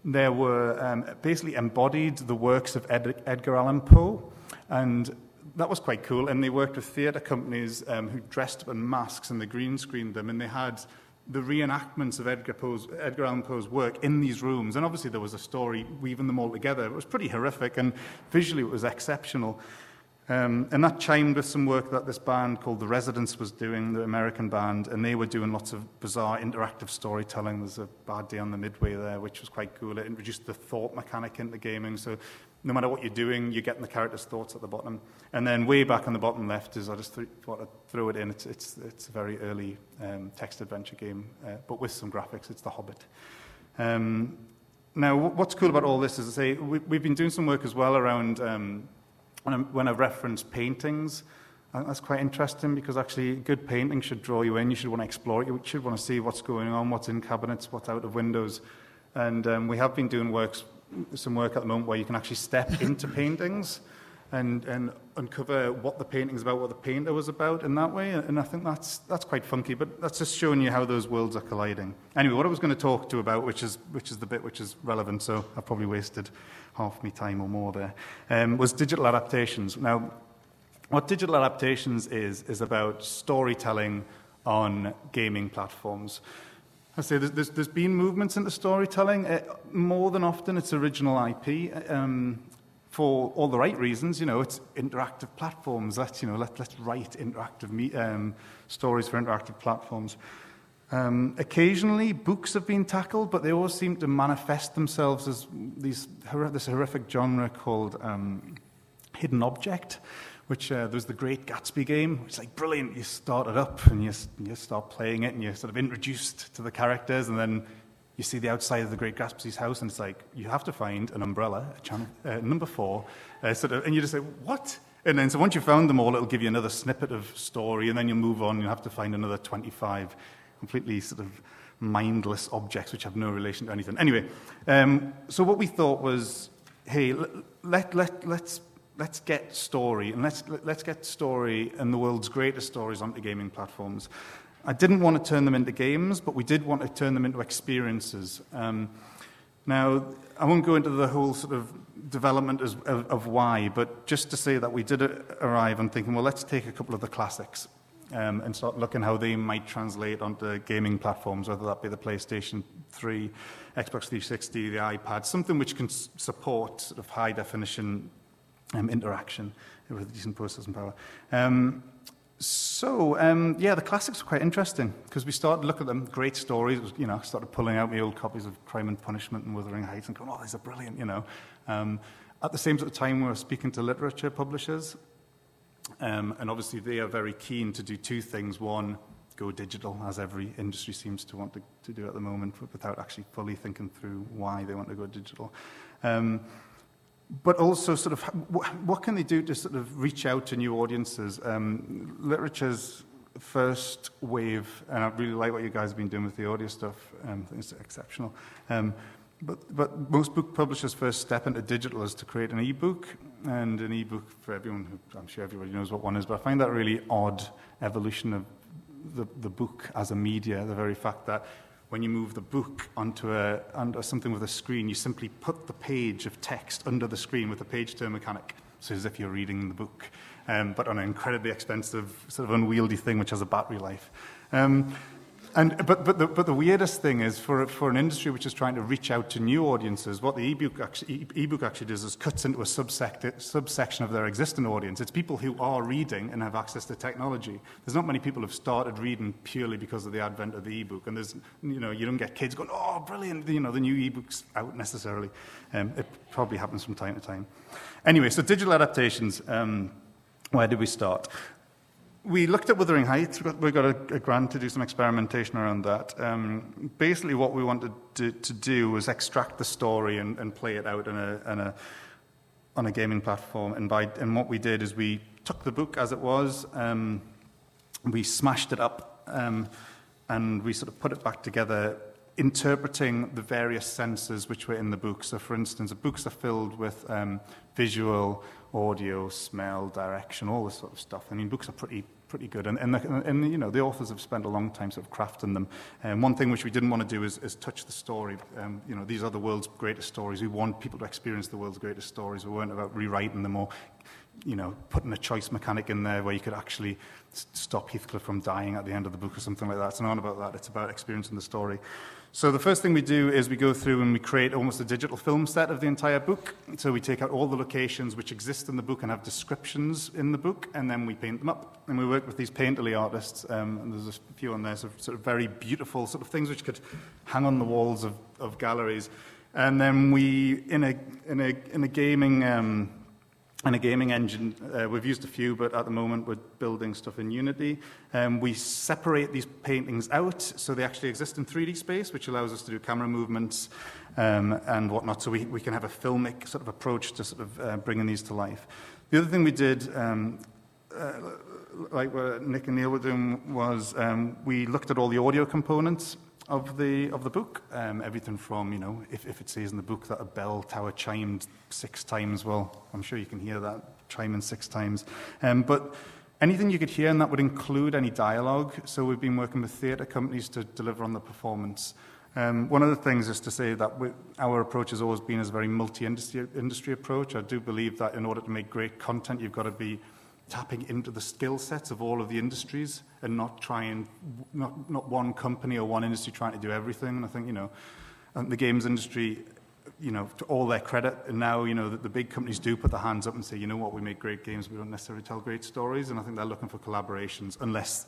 H: there were basically embodied the works of Edgar Allan Poe, and that was quite cool. And they worked with theatre companies who dressed up in masks, and they green screened them, and they had the reenactments of Edgar Allan Poe's work in these rooms. And obviously there was a story weaving them all together. It was pretty horrific, and visually it was exceptional. And that chimed with some work that this band called The Residents was doing, the American band, and they were doing lots of bizarre interactive storytelling. There's a Bad Day on the Midway there, which was quite cool. It introduced the thought mechanic into gaming, so no matter what you're doing, you're getting the character's thoughts at the bottom. And then way back on the bottom left is, I just thought I'd throw it in, it's a very early text adventure game, but with some graphics. It's The Hobbit. Now, what's cool about all this is, I say, we've been doing some work as well around, when I reference paintings, I think that's quite interesting, because actually good painting should draw you in. You should want to explore it. You should want to see what's going on, what's in cabinets, what's out of windows. And we have been doing some work at the moment where you can actually step into paintings and uncover what the painting's about, what the painter was about in that way. And I think that's quite funky, but that's just showing you how those worlds are colliding. Anyway, what I was going to talk to you about, which is the bit which is relevant, so I've probably wasted half my time or more there, was digital adaptations. Now, what digital adaptations is about storytelling on gaming platforms. I say there's been movements into storytelling. More than often, it's original IP for all the right reasons. It's interactive platforms. Let's write interactive stories for interactive platforms. Occasionally, books have been tackled, but they always seem to manifest themselves as this horrific genre called hidden object, which there's the Great Gatsby game. It's like brilliant. You start it up and you start playing it, and you're sort of introduced to the characters, and then you see the outside of the Great Gatsby's house, and it's like you have to find an umbrella, number 4, and you just say, what? And then so once you've found them all, it'll give you another snippet of story, and then you'll move on. You'll have to find another 25 completely sort of mindless objects which have no relation to anything. Anyway, so what we thought was, hey, let's get story, and let's get story and the world's greatest stories onto gaming platforms. I didn't want to turn them into games, but we did want to turn them into experiences. Now, I won't go into the whole sort of development of why, but just to say that we did arrive on thinking, well, let's take a couple of the classics. and start looking how they might translate onto gaming platforms, whether that be the PlayStation 3, Xbox 360, the iPad, something which can support sort of high-definition interaction with decent processing power. The classics were quite interesting because we started to look at them, great stories. It was, I started pulling out my old copies of Crime and Punishment and Wuthering Heights and going, oh, these are brilliant, At the same sort of time, we were speaking to literature publishers, and obviously they are very keen to do two things. One, go digital, as every industry seems to want to do at the moment, without actually fully thinking through why they want to go digital. But also, sort of, what can they do to sort of reach out to new audiences? Literature's first wave, and I really like what you guys have been doing with the audio stuff. I think it's exceptional. But most book publishers' first step into digital is to create an e-book, and an e-book, for everyone, I'm sure everybody knows what one is, but I find that a really odd evolution of the book as a media, the very fact that when you move the book onto something with a screen, you simply put the page of text under the screen with a page turn mechanic, so as if you're reading the book, but on an incredibly expensive, sort of unwieldy thing which has a battery life. But the weirdest thing is for an industry which is trying to reach out to new audiences, what the ebook actually does is cuts into a subsection of their existing audience. It's people who are reading and have access to technology. There's not many people who've started reading purely because of the advent of the ebook, and there's you don't get kids going, oh, brilliant, the new ebook's out necessarily. It probably happens from time to time. Anyway, so digital adaptations. Where did we start? We looked at Wuthering Heights. We got a grant to do some experimentation around that. Basically, what we wanted to do was extract the story and play it out on a gaming platform. And what we did is we took the book as it was, we smashed it up, and we sort of put it back together, interpreting the various senses which were in the book. So, for instance, the books are filled with visual, audio, smell, direction, all this sort of stuff. I mean, books are pretty good, and the authors have spent a long time sort of crafting them. And one thing which we didn't want to do is touch the story. These are the world's greatest stories. We want people to experience the world's greatest stories. We weren't about rewriting them or, putting a choice mechanic in there where you could actually stop Heathcliff from dying at the end of the book or something like that. It's not about that. It's about experiencing the story. So the first thing we do is we go through and we create almost a digital film set of the entire book. So we take out all the locations which exist in the book and have descriptions in the book, and then we paint them up. And we work with these painterly artists, and there's a few on there, sort of very beautiful sort of things which could hang on the walls of galleries. And then we, in a gaming engine, we've used a few, but at the moment we're building stuff in Unity. We separate these paintings out so they actually exist in 3D space, which allows us to do camera movements and whatnot, so we can have a filmic sort of approach to sort of bringing these to life. The other thing we did, like what Nick and Neil were doing, was we looked at all the audio components of the book, everything from, if it says in the book that a bell tower chimed 6 times, well, I'm sure you can hear that chiming 6 times. But anything you could hear, and that would include any dialogue. So we've been working with theatre companies to deliver on the performance. One of the things is to say that our approach has always been as a very multi-industry approach. I do believe that in order to make great content, you've got to be tapping into the skill sets of all of the industries and not one company or one industry trying to do everything. And I think, the games industry, to all their credit, and now, the big companies do put their hands up and say, we make great games, we don't necessarily tell great stories. And I think they're looking for collaborations, unless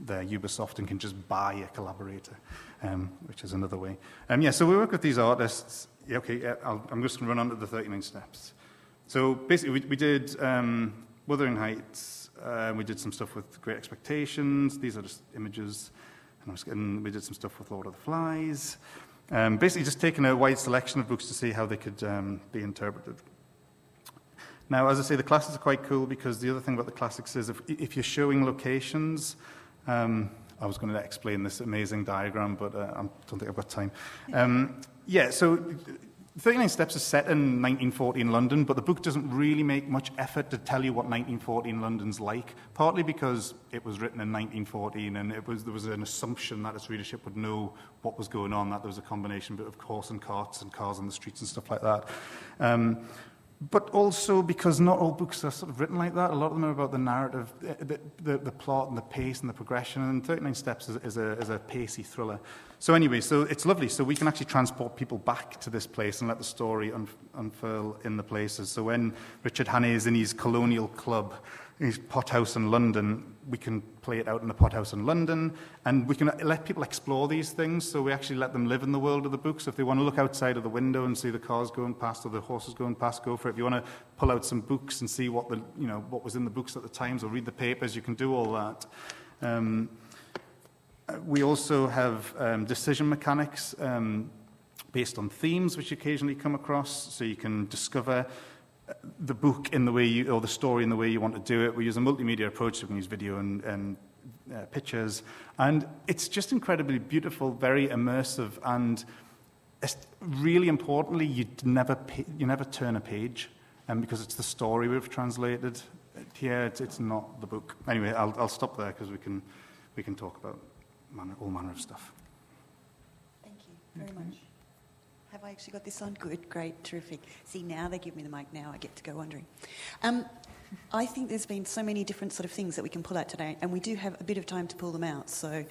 H: they're Ubisoft and can just buy a collaborator, which is another way. So we work with these artists. I'm just going to run on to the 39 steps. So basically, we did Wuthering Heights, we did some stuff with Great Expectations. These are just images. And we did some stuff with Lord of the Flies. Basically just taking a wide selection of books to see how they could be interpreted. Now, as I say, the classics are quite cool because the other thing about the classics is if you're showing locations, I was going to explain this amazing diagram, but I don't think I've got time. So 39 Steps is set in 1914 London, but the book doesn't really make much effort to tell you what 1914 London's like, partly because it was written in 1914 and there was an assumption that its readership would know what was going on, that there was a combination of horse and carts and cars on the streets and stuff like that. But also because not all books are sort of written like that. A lot of them are about the narrative, the plot and the pace and the progression. And 39 Steps is a pacey thriller. So anyway, so it's lovely. So we can actually transport people back to this place and let the story unfurl in the places. So when Richard Hannay is in his colonial club, his pothouse in London, we can play it out in the pothouse in London, and we can let people explore these things. So we actually let them live in the world of the book. So if they want to look outside of the window and see the cars going past or the horses going past, go for it. If you want to pull out some books and see what was in the books at the times, or read the papers, you can do all that. We also have decision mechanics based on themes, which you occasionally come across, so you can discover the book in the way or the story in the way you want to do it. We use a multimedia approach, so we can use video and pictures, and it's just incredibly beautiful, very immersive, and really importantly, you never turn a page, because it's the story we've translated. Here, it's not the book. Anyway, I'll stop there because we can talk about all manner of stuff.
A: Thank you very much. Have I actually got this on? Good, great, terrific. See, now they give me the mic, now I get to go wandering. I think there's been so many different sort of things that we can pull out today, and we do have a bit of time to pull them out, so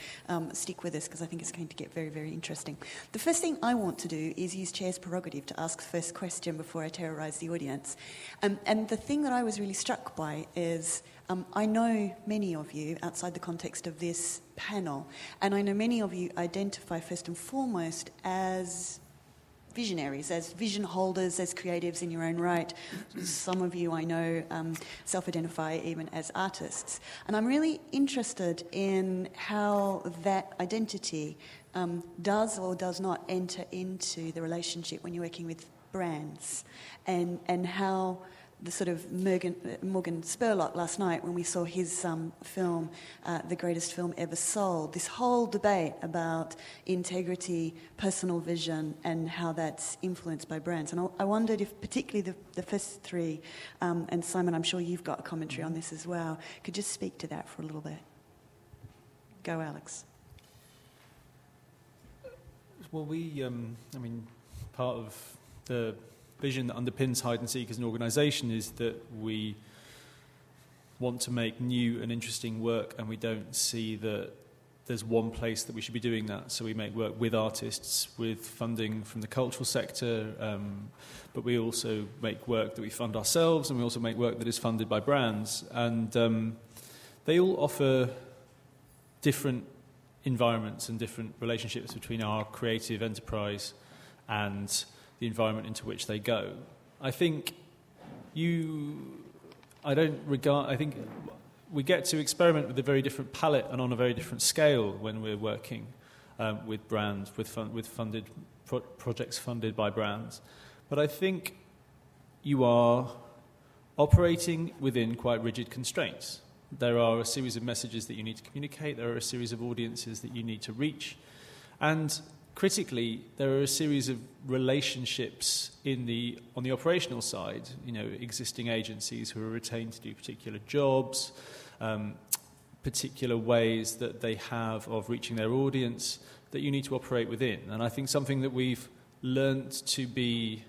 A: stick with us because I think it's going to get very, very interesting. The first thing I want to do is use Chair's prerogative to ask the first question before I terrorise the audience. And the thing that I was really struck by is I know many of you outside the context of this panel, and I know many of you identify first and foremost as visionaries, as vision holders, as creatives in your own right. Some of you I know self-identify even as artists. And I'm really interested in how that identity does or does not enter into the relationship when you're working with brands, and how the sort of Morgan Spurlock last night when we saw his film, The Greatest Film Ever Sold, this whole debate about integrity, personal vision, and how that's influenced by brands. And I wondered if particularly the first three, and Simon, I'm sure you've got a commentary on this as well, could just speak to that for a little bit. Go, Alex.
B: Well, part of the vision that underpins Hide and Seek as an organisation is that we want to make new and interesting work, and we don't see that there's one place that we should be doing that. So we make work with artists, with funding from the cultural sector, but we also make work that we fund ourselves, and we also make work that is funded by brands. And they all offer different environments and different relationships between our creative enterprise and the environment into which they go. I think we get to experiment with a very different palette and on a very different scale when we're working with brands, with funded projects funded by brands. But I think you are operating within quite rigid constraints. There are a series of messages that you need to communicate. There are a series of audiences that you need to reach. And critically, there are a series of relationships on the operational side, existing agencies who are retained to do particular jobs, particular ways that they have of reaching their audience that you need to operate within. And I think something that we've learnt to be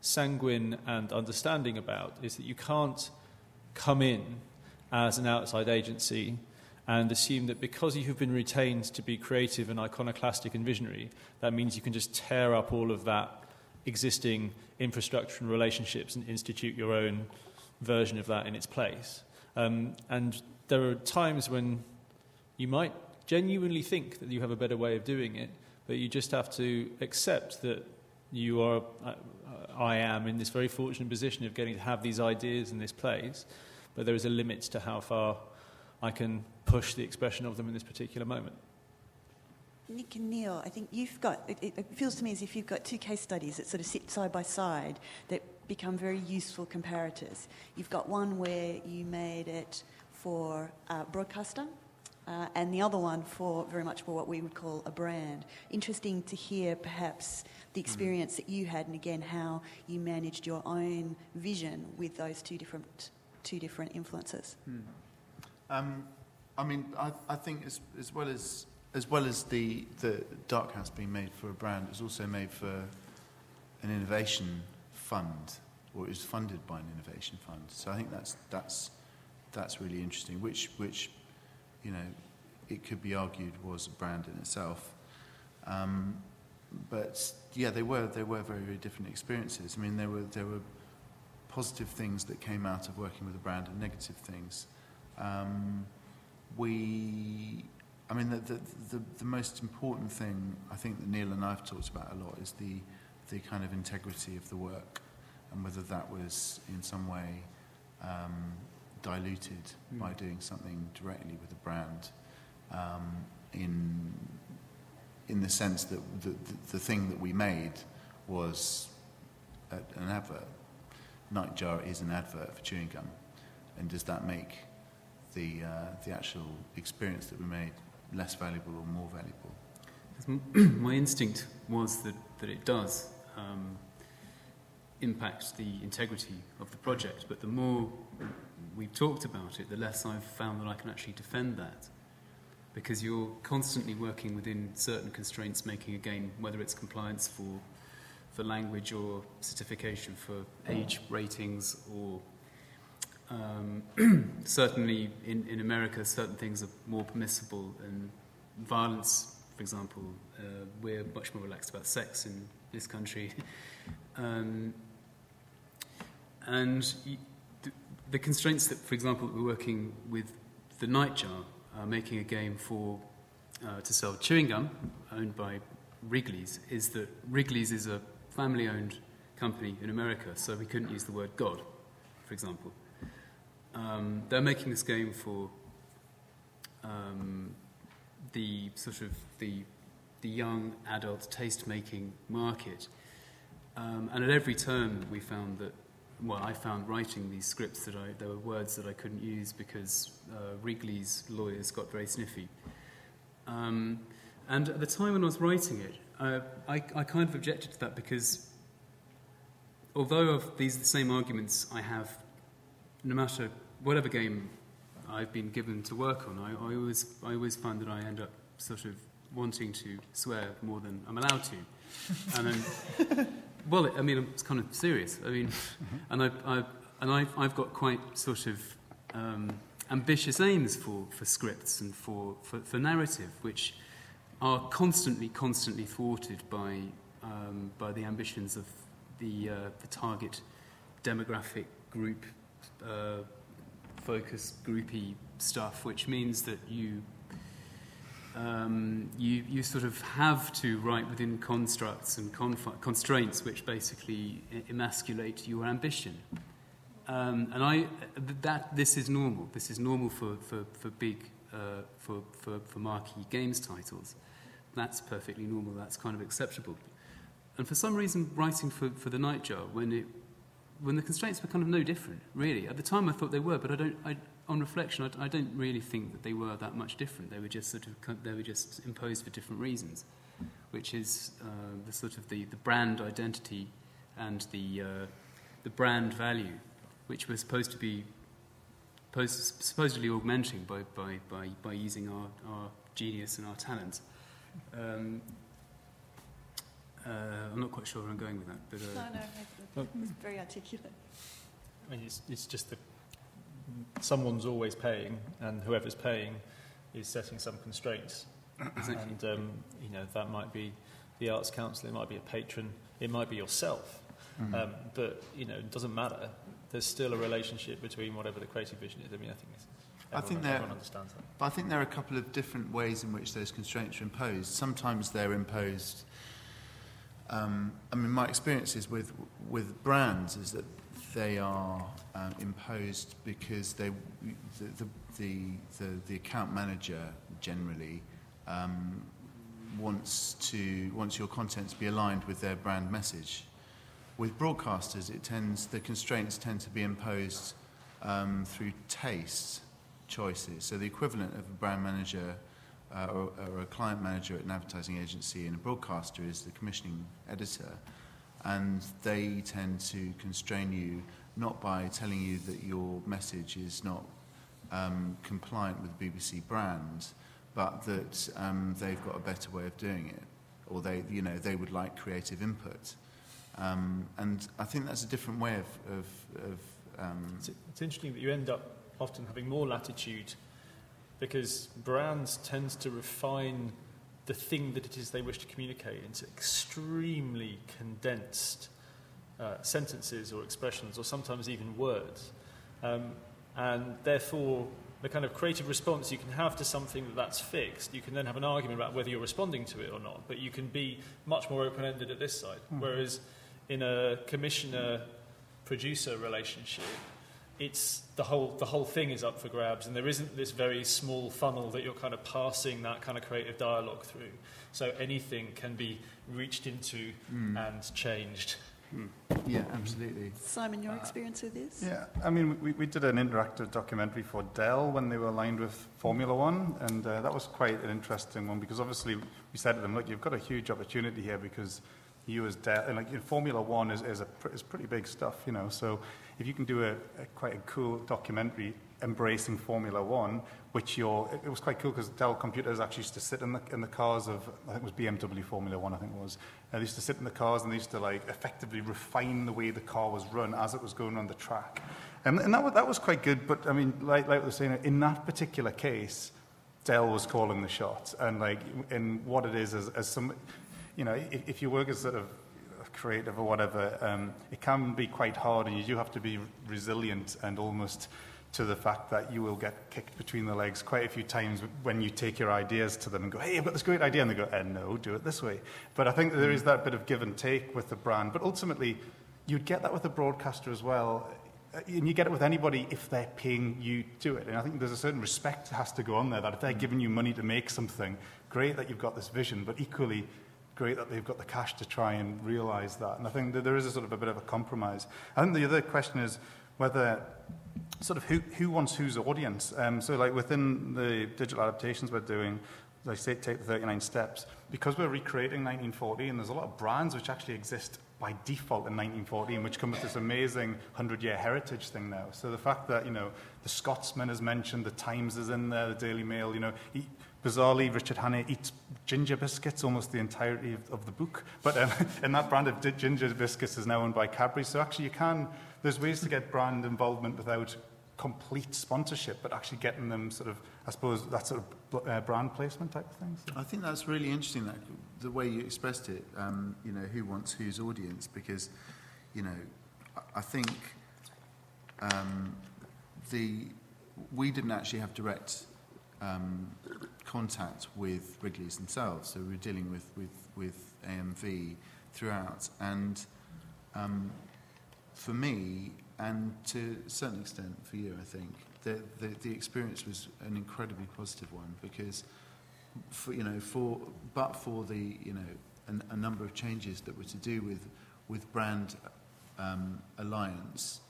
B: sanguine and understanding about is that you can't come in as an outside agency and assume that because you have been retained to be creative and iconoclastic and visionary, that means you can just tear up all of that existing infrastructure and relationships and institute your own version of that in its place. And there are times when you might genuinely think that you have a better way of doing it, but you just have to accept that I am in this very fortunate position of getting to have these ideas in this place, but there is a limit to how far I can push the expression of them in this particular moment.
A: Nick and Neil, I think you've got, it feels to me as if you've got two case studies that sort of sit side by side that become very useful comparators. You've got one where you made it for a broadcaster, and the other one very much for what we would call a brand. Interesting to hear perhaps the experience that you had, and again how you managed your own vision with those two different influences.
C: I think as well as the Dark House being made for a brand, it was also made for an innovation fund, or it was funded by an innovation fund. So I think that's really interesting, which you know, it could be argued was a brand in itself. But yeah, they were very, very different experiences. I mean, there were positive things that came out of working with a brand and negative things. The most important thing I think that Neil and I have talked about a lot is the kind of integrity of the work, and whether that was in some way diluted by doing something directly with a brand, in the sense that the thing that we made was an advert. Nightjar is an advert for chewing gum, and does that make the actual experience that we made less valuable or more valuable?
D: My instinct was that it does impact the integrity of the project, but the more we've talked about it, the less I've found that I can actually defend that. Because you're constantly working within certain constraints, making a game, whether it's compliance for language or certification for age ratings, or certainly in America, certain things are more permissible, and violence, for example, we're much more relaxed about sex in this country. The constraints that, for example, that we're working with the Nightjar, making a game to sell chewing gum owned by Wrigley's, is that Wrigley's is a family-owned company in America, so we couldn't use the word God, for example. They're making this game for the sort of the young adult taste-making market, and at every turn we found that. Well, I found writing these scripts that there were words that I couldn't use because Wrigley's lawyers got very sniffy. And at the time when I was writing it, I kind of objected to that, because although these are the same arguments I have, no matter whatever game I've been given to work on, I always find that I end up sort of wanting to swear more than I'm allowed to. And then, well, I mean, it's kind of serious. I mean, and I've got quite sort of ambitious aims for scripts and for narrative, which are constantly thwarted by the ambitions of the target demographic group, focus groupy stuff, which means that you sort of have to write within constructs and constraints which basically emasculate your ambition. This is normal. This is normal for big for marquee games titles. That's perfectly normal. That's kind of acceptable. And for some reason, writing for the Nightjar, when the constraints were kind of no different, really. At the time, I thought they were, but on reflection, I don't really think that they were that much different. They were just imposed for different reasons, which is the sort of the brand identity and the brand value, which we're supposed to be supposedly augmenting by using our genius and our talent. I'm not quite sure where I'm going with that, but
A: it's very articulate.
B: I mean, it's just that someone's always paying, and whoever's paying is setting some constraints. And that might be the Arts Council, it might be a patron, it might be yourself. But it doesn't matter. There's still a relationship between whatever the creative vision is. I mean, everyone understands that.
C: But I think there are a couple of different ways in which those constraints are imposed. Sometimes they're imposed. My experiences with brands is that they are imposed because the account manager generally wants your content to be aligned with their brand message. With broadcasters, the constraints tend to be imposed through taste choices. So the equivalent of a brand manager or a client manager at an advertising agency and a broadcaster is the commissioning editor, and they tend to constrain you not by telling you that your message is not compliant with BBC brand, but that they've got a better way of doing it, or they would like creative input. And I think that's a different way of
B: it's interesting that you end up often having more latitude because brands tend to refine the thing that it is they wish to communicate into extremely condensed sentences or expressions or sometimes even words. And therefore, the kind of creative response you can have to something that's fixed, you can then have an argument about whether you're responding to it or not, but you can be much more open-ended at this side. Whereas in a commissioner-producer relationship, it's the whole thing is up for grabs, and there isn't this very small funnel that you're kind of passing that kind of creative dialogue through. So anything can be reached into and changed.
C: Yeah, absolutely.
A: Simon, your experience with this?
H: Yeah, I mean, we did an interactive documentary for Dell when they were aligned with Formula One, and that was quite an interesting one because obviously we said to them, look, you've got a huge opportunity here because you as Dell, and like Formula One is pretty big stuff, you know. So if you can do quite a cool documentary embracing Formula One, it was quite cool because Dell computers actually used to sit in the cars of, I think it was BMW Formula One, I think it was. They used to sit in the cars and they used to like effectively refine the way the car was run as it was going on the track. And that was quite good, but I mean, like we were saying, in that particular case, Dell was calling the shots. And like, in what it is as some, you know, if you work as sort of creative or whatever, it can be quite hard and you do have to be resilient and almost to the fact that you will get kicked between the legs quite a few times when you take your ideas to them and go, hey, I've got this great idea, and they go, no, do it this way. But I think that there is that bit of give and take with the brand, but ultimately you'd get that with a broadcaster as well, and you get it with anybody if they're paying you to do it. And I think there's a certain respect that has to go on there, that if they're giving you money to make something, great that you've got this vision, but equally great that they've got the cash to try and realise that. And I think that there is a sort of a bit of a compromise. I think the other question is whether sort of who wants whose audience. So like within the digital adaptations we're doing, as I say, take the 39 steps, because we're recreating 1940, and there's a lot of brands which actually exist by default in 1914, which come with this amazing 100-year heritage thing now. So the fact that, you know, the Scotsman is mentioned, the Times is in there, the Daily Mail, you know, bizarrely, Richard Hannay eats ginger biscuits almost the entirety of the book. But and that brand of ginger biscuits is now owned by Cadbury. So actually there's ways to get brand involvement without complete sponsorship, but actually getting them sort of, I suppose, that sort of brand placement type of thing. So. I
C: think that's really interesting, that the way you expressed it, you know, who wants whose audience, because, you know, I think we didn't actually have direct contact with Wrigley's themselves, so we were dealing with AMV throughout, and for me, and to a certain extent for you, I think, the experience was an incredibly positive one, because for the, you know, a number of changes that were to do with brand alliance,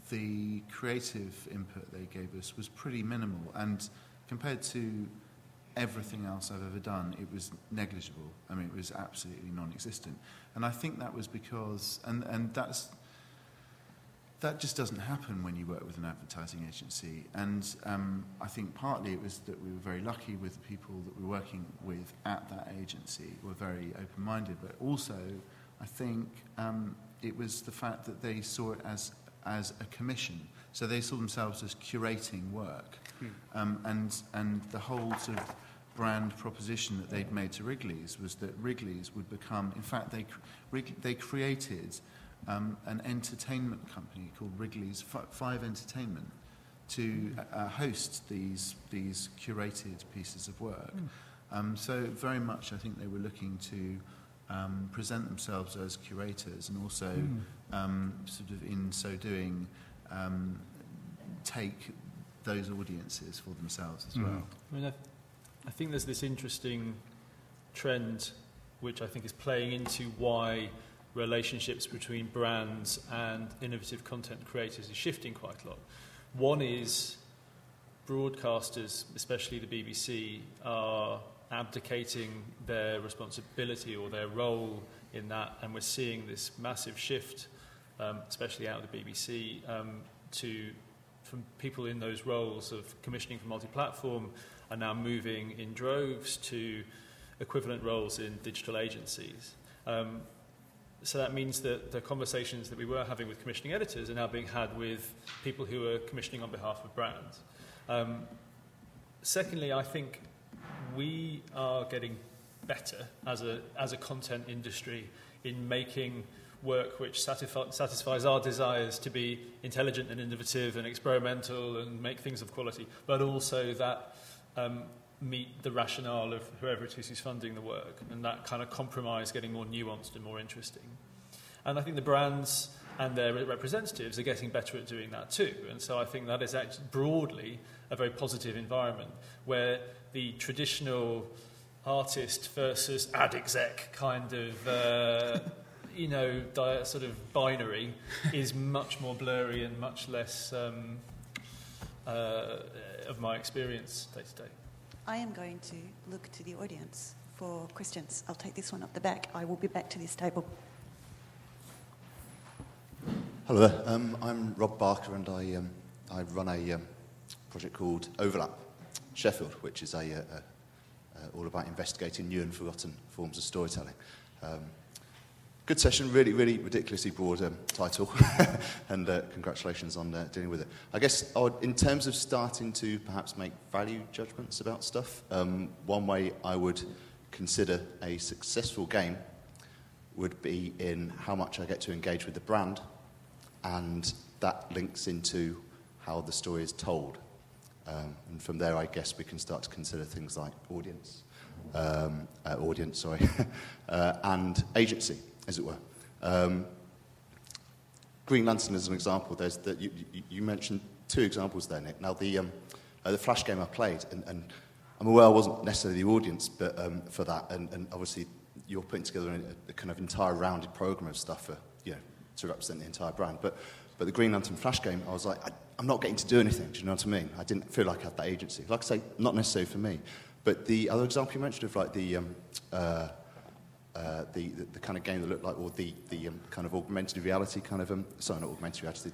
C: the creative input they gave us was pretty minimal, and compared to everything else I've ever done, it was negligible. I mean, it was absolutely non-existent. And I think that was because, and that just doesn't happen when you work with an advertising agency. And I think partly it was that we were very lucky with the people that we were working with at that agency, were very open-minded, but also I think it was the fact that they saw it as a commission. So they saw themselves as curating work. And the whole sort of brand proposition that they'd made to Wrigley's was that Wrigley's would become, in fact, they created an entertainment company called Wrigley's Five Entertainment to host these curated pieces of work. So very much I think they were looking to present themselves as curators, and also sort of in so doing take those audiences for themselves as well.
B: I mean, I think there's this interesting trend which I think is playing into why relationships between brands and innovative content creators is shifting quite a lot. One is broadcasters, especially the BBC, are abdicating their responsibility or their role in that, and we're seeing this massive shift, especially out of the BBC, from people in those roles of commissioning for multi-platform are now moving in droves to equivalent roles in digital agencies. So that means that the conversations that we were having with commissioning editors are now being had with people who are commissioning on behalf of brands. Secondly, I think we are getting better as a content industry in making work which satisfies our desires to be intelligent and innovative and experimental and make things of quality, but also that meet the rationale of whoever it is who's funding the work, and that kind of compromise getting more nuanced and more interesting. And I think the brands and their representatives are getting better at doing that too. And so I think that is actually broadly a very positive environment where the traditional artist versus ad exec kind of sort of binary is much more blurry and much less of my experience day to day.
A: I am going to look to the audience for questions. I'll take this one up the back. I will be back to this table.
I: Hello there. I'm Rob Barker, and I run a project called Overlap Sheffield, which is all about investigating new and forgotten forms of storytelling. Good session, really, really ridiculously broad title, and congratulations on dealing with it. I guess in terms of starting to perhaps make value judgments about stuff, one way I would consider a successful game would be in how much I get to engage with the brand, and that links into how the story is told. And from there, I guess we can start to consider things like audience, and agency, as it were. Green Lantern is an example. You mentioned two examples there, Nick. Now, the Flash game I played, and I'm aware I wasn't necessarily the audience but for that, and obviously you're putting together a kind of entire rounded program of stuff for, to represent the entire brand. But the Green Lantern Flash game, I was like, I'm not getting to do anything, do you know what I mean? I didn't feel like I had that agency. Like I say, not necessarily for me. But the other example you mentioned of like the kind of game that looked like, or the kind of augmented reality kind of, sorry, not augmented reality,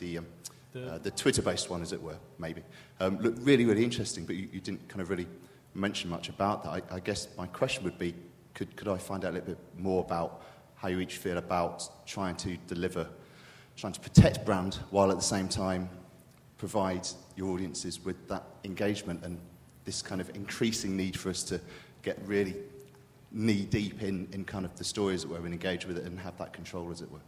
I: the Twitter-based one, as it were, maybe. Looked really, really interesting, but you didn't kind of really mention much about that. I guess my question would be, could I find out a little bit more about how you each feel about trying to protect brand while at the same time provide your audiences with that engagement and this kind of increasing need for us to get really knee-deep in kind of the stories that we're engaged with it and have that control, as it were.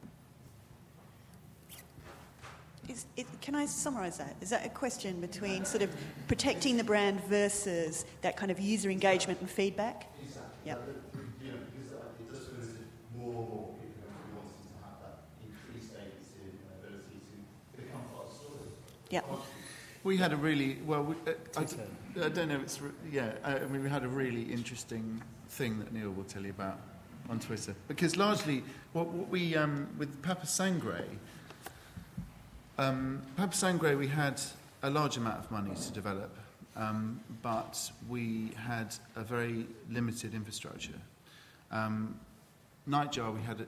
A: Can I summarise that? Is that a question between sort of protecting the brand versus that kind of user engagement and feedback?
I: Exactly.
A: Yep.
I: Because it does feel as if more and more people are wanting to have that increased agency and ability to become part of the story.
A: Yep.
C: We had a really, I don't know, we had a really interesting thing that Neil will tell you about on Twitter. Because largely, what we, with Papa Sangre, we had a large amount of money to develop, but we had a very limited infrastructure. Nightjar, we had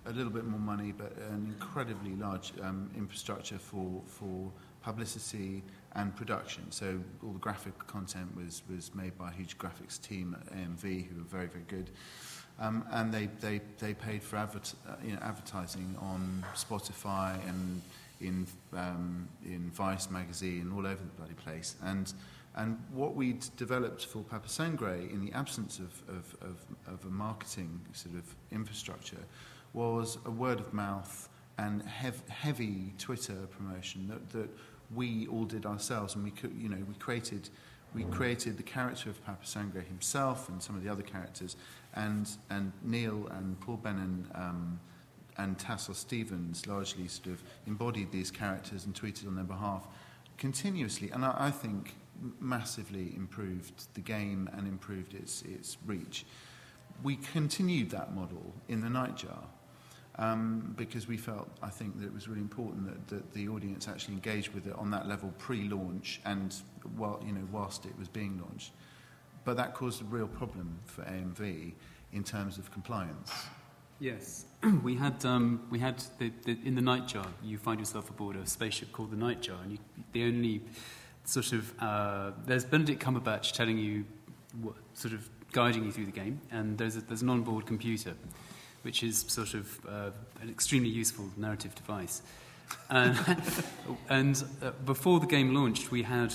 C: a little bit more money, but an incredibly large infrastructure for publicity and production. So all the graphic content was made by a huge graphics team at AMV, who were very, very good. And they paid for advertising on Spotify and in Vice magazine, all over the bloody place. And what we'd developed for Papa Sangre, in the absence of a marketing sort of infrastructure, was a word of mouth and heavy Twitter promotion that we all did ourselves, and we created the character of Papa Sangre himself and some of the other characters, and Neil and Paul Bennon and Tassel Stevens largely sort of embodied these characters and tweeted on their behalf continuously, and I think massively improved the game and improved its reach. We continued that model in the Nightjar. Because we felt, I think, that it was really important that the audience actually engaged with it on that level pre-launch and whilst it was being launched. But that caused a real problem for AMV in terms of compliance.
D: Yes, we had in the Nightjar, you find yourself aboard a spaceship called the Nightjar, and the only sort of there's Benedict Cumberbatch telling you, sort of guiding you through the game, and there's an onboard computer. which is sort of an extremely useful narrative device. And before the game launched, we had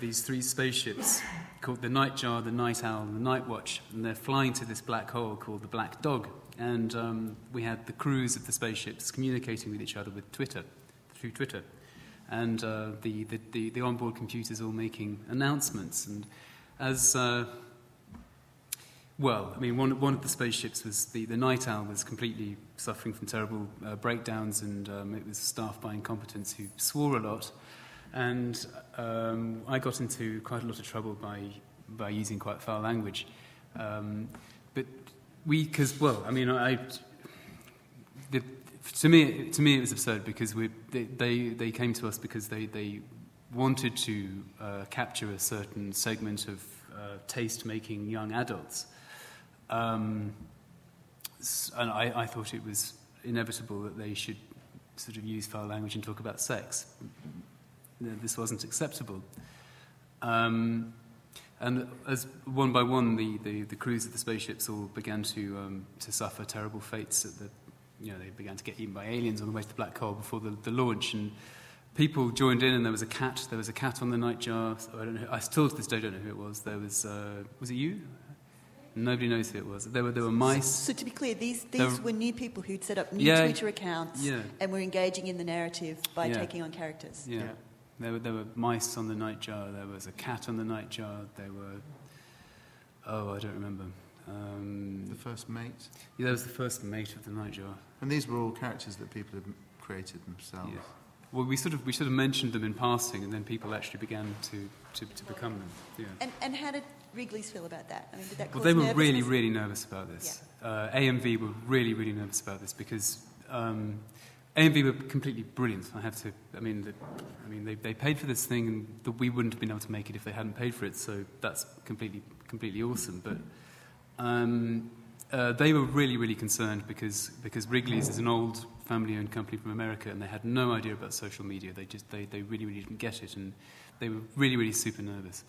D: these 3 spaceships called the Nightjar, the Night Owl, and the Night Watch, and they're flying to this black hole called the Black Dog. And we had the crews of the spaceships communicating with each other with through Twitter, and the onboard computers all making announcements. And as well, I mean, one of the spaceships was the Night Owl was completely suffering from terrible breakdowns, and it was staffed by incompetents who swore a lot. And I got into quite a lot of trouble by using quite foul language. But because, well, I mean, to me it was absurd because they came to us because they wanted to capture a certain segment of taste-making young adults. And I thought it was inevitable that they should sort of use foul language and talk about sex. This wasn't acceptable. And as one by one, the crews of the spaceships all began to suffer terrible fates. They began to get eaten by aliens on the way to the black hole before the launch, and people joined in. And there was a cat. There was a cat on the Nightjar. I don't know. I still to this day don't know who it was. There was it you? Nobody knows who it was. There were mice.
A: So to be clear, these were new people who'd set up new Twitter accounts and were engaging in the narrative by taking on characters.
D: Yeah. There were mice on the Nightjar. There was a cat on the Nightjar. There were... I don't remember.
C: The first mate?
D: Yeah, there was the first mate of the Nightjar.
C: And these were all characters that people had created themselves?
D: Yeah. Well, we sort of mentioned them in passing, and then people actually began to become them. Yeah.
A: And how did Wrigley's feel about that? I mean, did that cause
D: they were
A: nervousness?
D: really, really nervous about this. Yeah. AMV were really, really nervous about this because AMV were completely brilliant. They paid for this thing, and we wouldn't have been able to make it if they hadn't paid for it. So that's completely awesome. But they were really, really concerned because Wrigley's is an old family-owned company from America, and they had no idea about social media. They really, really didn't get it, and they were really, really super nervous.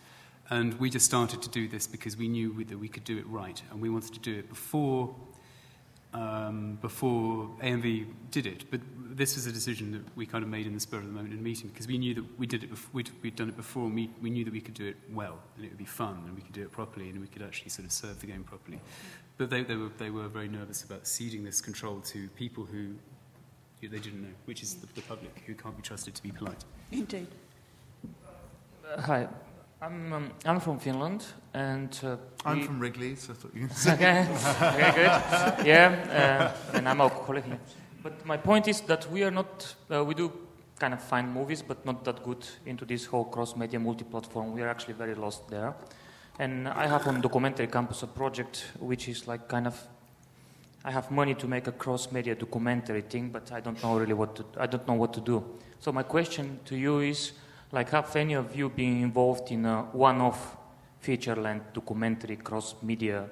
D: And we just started to do this because we knew that we could do it right, and we wanted to do it before AMV did it. But this was a decision that we kind of made in the spur of the moment in the meeting, because we knew that we'd done it before, and we knew that we could do it well, and it would be fun, and we could do it properly, and we could actually sort of serve the game properly. But they were very nervous about ceding this control to people who they didn't know, which is the public, who can't be trusted to be polite.
A: Indeed.
J: Hi. I'm from Finland, and
C: I'm from Wrigley, so I thought you were saying.
J: Okay, good. Yeah, and I'm alcoholic. But my point is that we are not. We do kind of fine movies, but not that good into this whole cross-media multi-platform. We are actually very lost there. And I have on Documentary Campus a project which is like kind of. I have money to make a cross-media documentary thing, but I don't know really what to do. So my question to you is. Like, have any of you been involved in a one-off feature-length documentary cross-media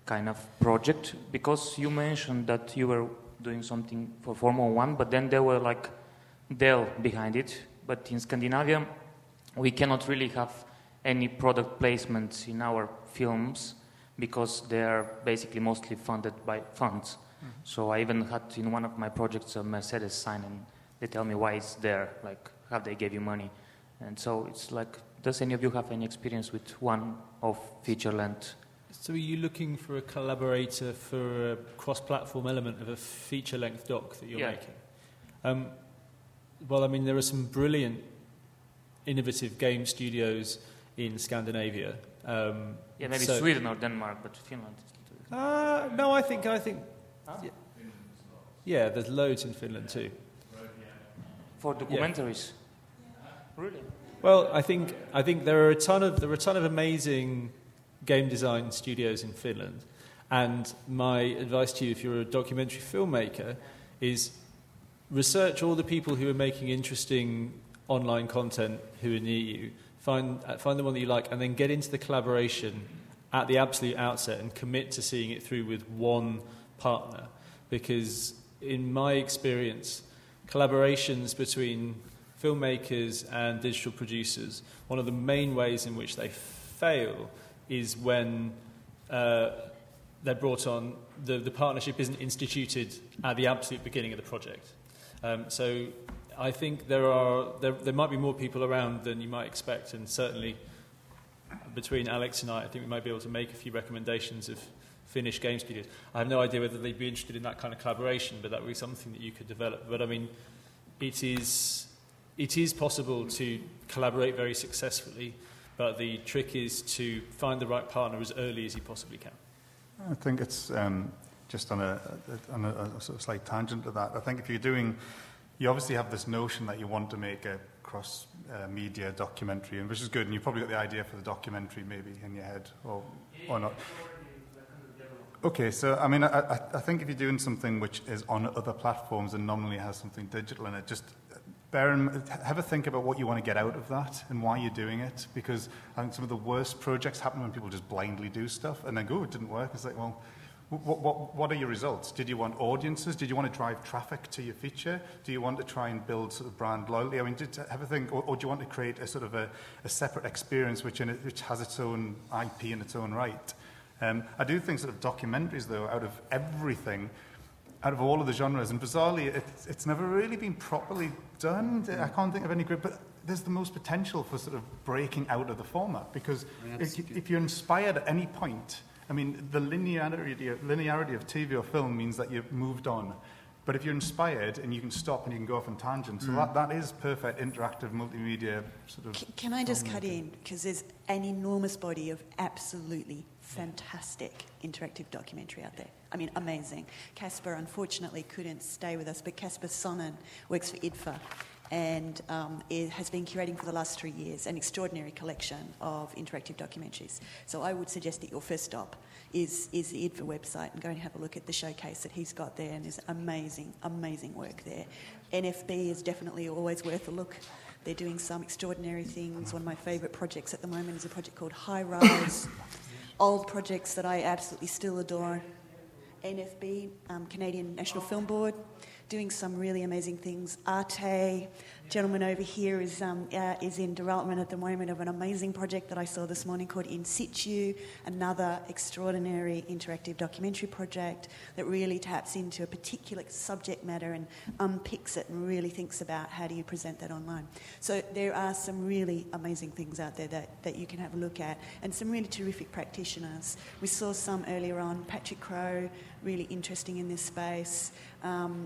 J: kind of project? Because you mentioned that you were doing something for Formula 1, but then there were like Dell behind it. But in Scandinavia, we cannot really have any product placements in our films because they are basically mostly funded by funds. Mm-hmm. So I even had in one of my projects a Mercedes sign, and they tell me why it's there, like how they gave you money. And so it's like, does any of you have any experience with one-off feature-length?
B: So are you looking for a collaborator for a cross-platform element of a feature-length doc that you're making? Well, I mean, there are some brilliant, innovative game studios in Scandinavia.
J: Maybe Sweden or Denmark, but Finland.
B: No, I think. Huh? Yeah, there's loads in Finland too.
J: For documentaries.
B: Yeah. Really? Well, I think there are a ton of amazing game design studios in Finland, and my advice to you, if you're a documentary filmmaker, is research all the people who are making interesting online content who are near you. Find the one that you like, and then get into the collaboration at the absolute outset and commit to seeing it through with one partner. Because in my experience, collaborations between filmmakers and digital producers, one of the main ways in which they fail is when they're brought on, the partnership isn't instituted at the absolute beginning of the project. So I think there might be more people around than you might expect, and certainly between Alex and I think we might be able to make a few recommendations of Finnish game studios. I have no idea whether they'd be interested in that kind of collaboration, but that would be something that you could develop. But I mean, it is possible to collaborate very successfully, but the trick is to find the right partner as early as you possibly can.
H: I think it's just on a sort of slight tangent to that. I think if you obviously have this notion that you want to make a cross-media documentary, which is good, and you've probably got the idea for the documentary maybe in your head, or not. Okay, so I mean, I think if you're doing something which is on other platforms and nominally has something digital in it, just have a think about what you want to get out of that and why you're doing it, because I think some of the worst projects happen when people just blindly do stuff and then go, it didn't work. It's like, well, what are your results? Did you want audiences? Did you want to drive traffic to your feature? Do you want to try and build sort of brand loyalty? I mean, have a think, or do you want to create a sort of a separate experience which has its own IP in its own right? I do think sort of documentaries, though, out of everything, out of all of the genres, and bizarrely, it's never really been properly done. I can't think of any great, but there's the most potential for sort of breaking out of the format, because if you're inspired at any point, I mean, the linearity of TV or film means that you've moved on. But if you're inspired and you can stop and you can go off on tangents, so that is perfect interactive multimedia sort of...
A: Can I just cut in? Because there's an enormous body of absolutely fantastic interactive documentary out there. I mean, amazing. Casper, unfortunately, couldn't stay with us, but Casper Sonnen works for IDFA and it has been curating for the last 3 years an extraordinary collection of interactive documentaries. So I would suggest that your first stop is the IDFA website and go and have a look at the showcase that he's got there, and there's amazing, amazing work there. NFB is definitely always worth a look. They're doing some extraordinary things. One of my favourite projects at the moment is a project called High Rise. Old projects that I absolutely still adore. NFB, Canadian National Film Board, doing some really amazing things. Arte, gentleman over here is in development at the moment of an amazing project that I saw this morning called In Situ, another extraordinary interactive documentary project that really taps into a particular subject matter and unpicks it and really thinks about how do you present that online. So there are some really amazing things out there that you can have a look at, and some really terrific practitioners. We saw some earlier on. Patrick Crowe, really interesting in this space.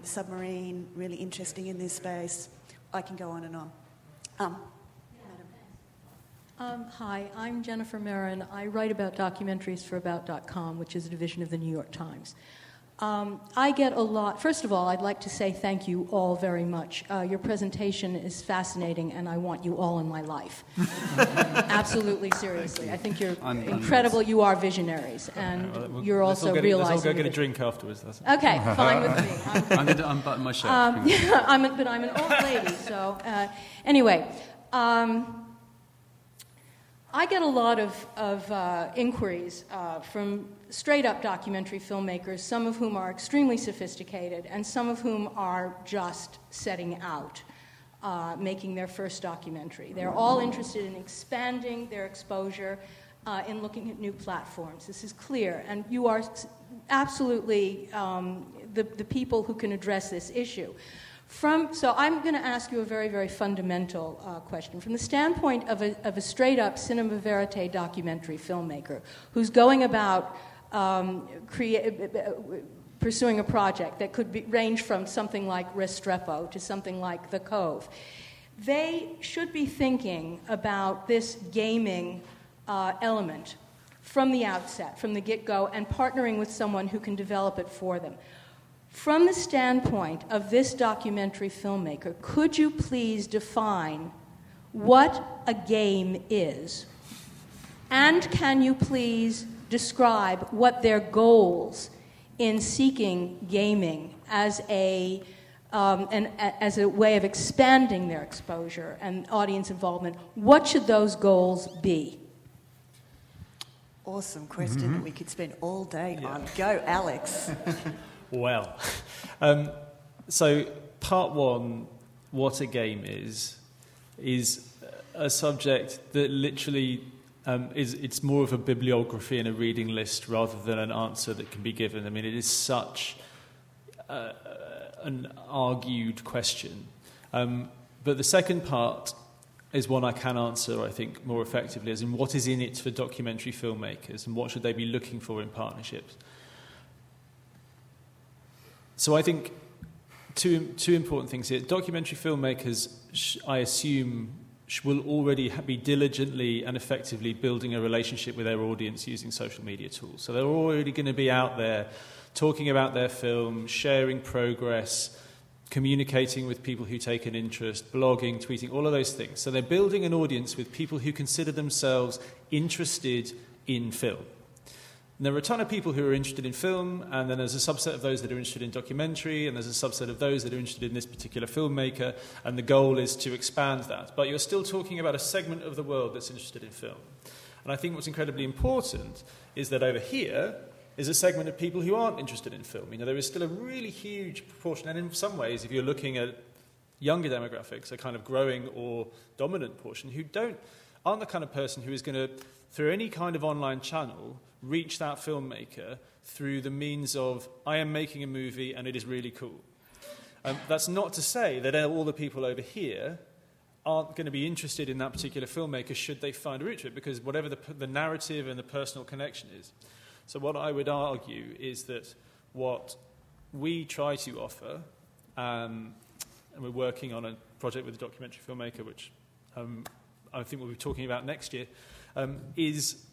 A: Submarine, really interesting in this space. I can go on and on.
K: Madam. Hi, I'm Jennifer Marin. I write about documentaries for About.com, which is a division of the New York Times. I get a lot. First of all, I'd like to say thank you all very much. Your presentation is fascinating, and I want you all in my life. Absolutely, seriously. I think you're incredible. You are visionaries, and you're also realizing...
B: Let's all go get a drink afterwards.
K: Okay, fine with me.
D: I'm going to unbutton my shirt.
K: But I'm an old lady, so... Anyway... I get a lot of inquiries from straight-up documentary filmmakers, some of whom are extremely sophisticated, and some of whom are just setting out, making their first documentary. They're all interested in expanding their exposure, in looking at new platforms. This is clear, and you are absolutely the people who can address this issue. So I'm going to ask you a very, very fundamental question. From the standpoint of a straight-up cinema verite documentary filmmaker who's going about pursuing a project that could range from something like Restrepo to something like The Cove, they should be thinking about this gaming element from the outset, from the get-go, and partnering with someone who can develop it for them. From the standpoint of this documentary filmmaker, could you please define what a game is? And can you please describe what their goals in seeking gaming as a way of expanding their exposure and audience involvement? What should those goals be?
A: Awesome question that we could spend all day on. Go, Alex.
B: Well, so part one, what a game is a subject that literally it's more of a bibliography and a reading list rather than an answer that can be given. I mean, it is such an argued question. But the second part is one I can answer, I think, more effectively, as in what is in it for documentary filmmakers and what should they be looking for in partnerships. So I think two important things here. Documentary filmmakers, I assume, will already be diligently and effectively building a relationship with their audience using social media tools. So they're already going to be out there talking about their film, sharing progress, communicating with people who take an interest, blogging, tweeting, all of those things. So they're building an audience with people who consider themselves interested in film. And there are a ton of people who are interested in film, and then there's a subset of those that are interested in documentary, and there's a subset of those that are interested in this particular filmmaker, and the goal is to expand that. But you're still talking about a segment of the world that's interested in film. And I think what's incredibly important is that over here is a segment of people who aren't interested in film. You know, there is still a really huge proportion, and in some ways, if you're looking at younger demographics, a kind of growing or dominant portion, who aren't the kind of person who is going to, through any kind of online channel, reach that filmmaker through the means of, I am making a movie and it is really cool. That's not to say that all the people over here aren't going to be interested in that particular filmmaker should they find a route to it, because whatever the narrative and the personal connection is. So what I would argue is that what we try to offer, and we're working on a project with a documentary filmmaker, which I think we'll be talking about next year, is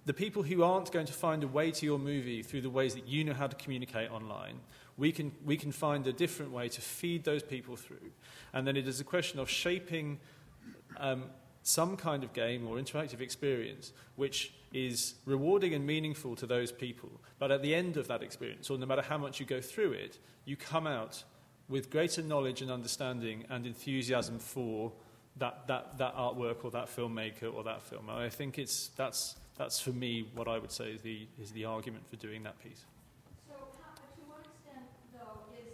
B: the people who aren't going to find a way to your movie through the ways that you know how to communicate online. We can find a different way to feed those people through. And then it is a question of shaping some kind of game or interactive experience which is rewarding and meaningful to those people. But at the end of that experience, or no matter how much you go through it, you come out with greater knowledge and understanding and enthusiasm for that artwork or that filmmaker or that film. And I think that's for me what I would say is the argument for doing that piece.
K: So, to what extent, though, is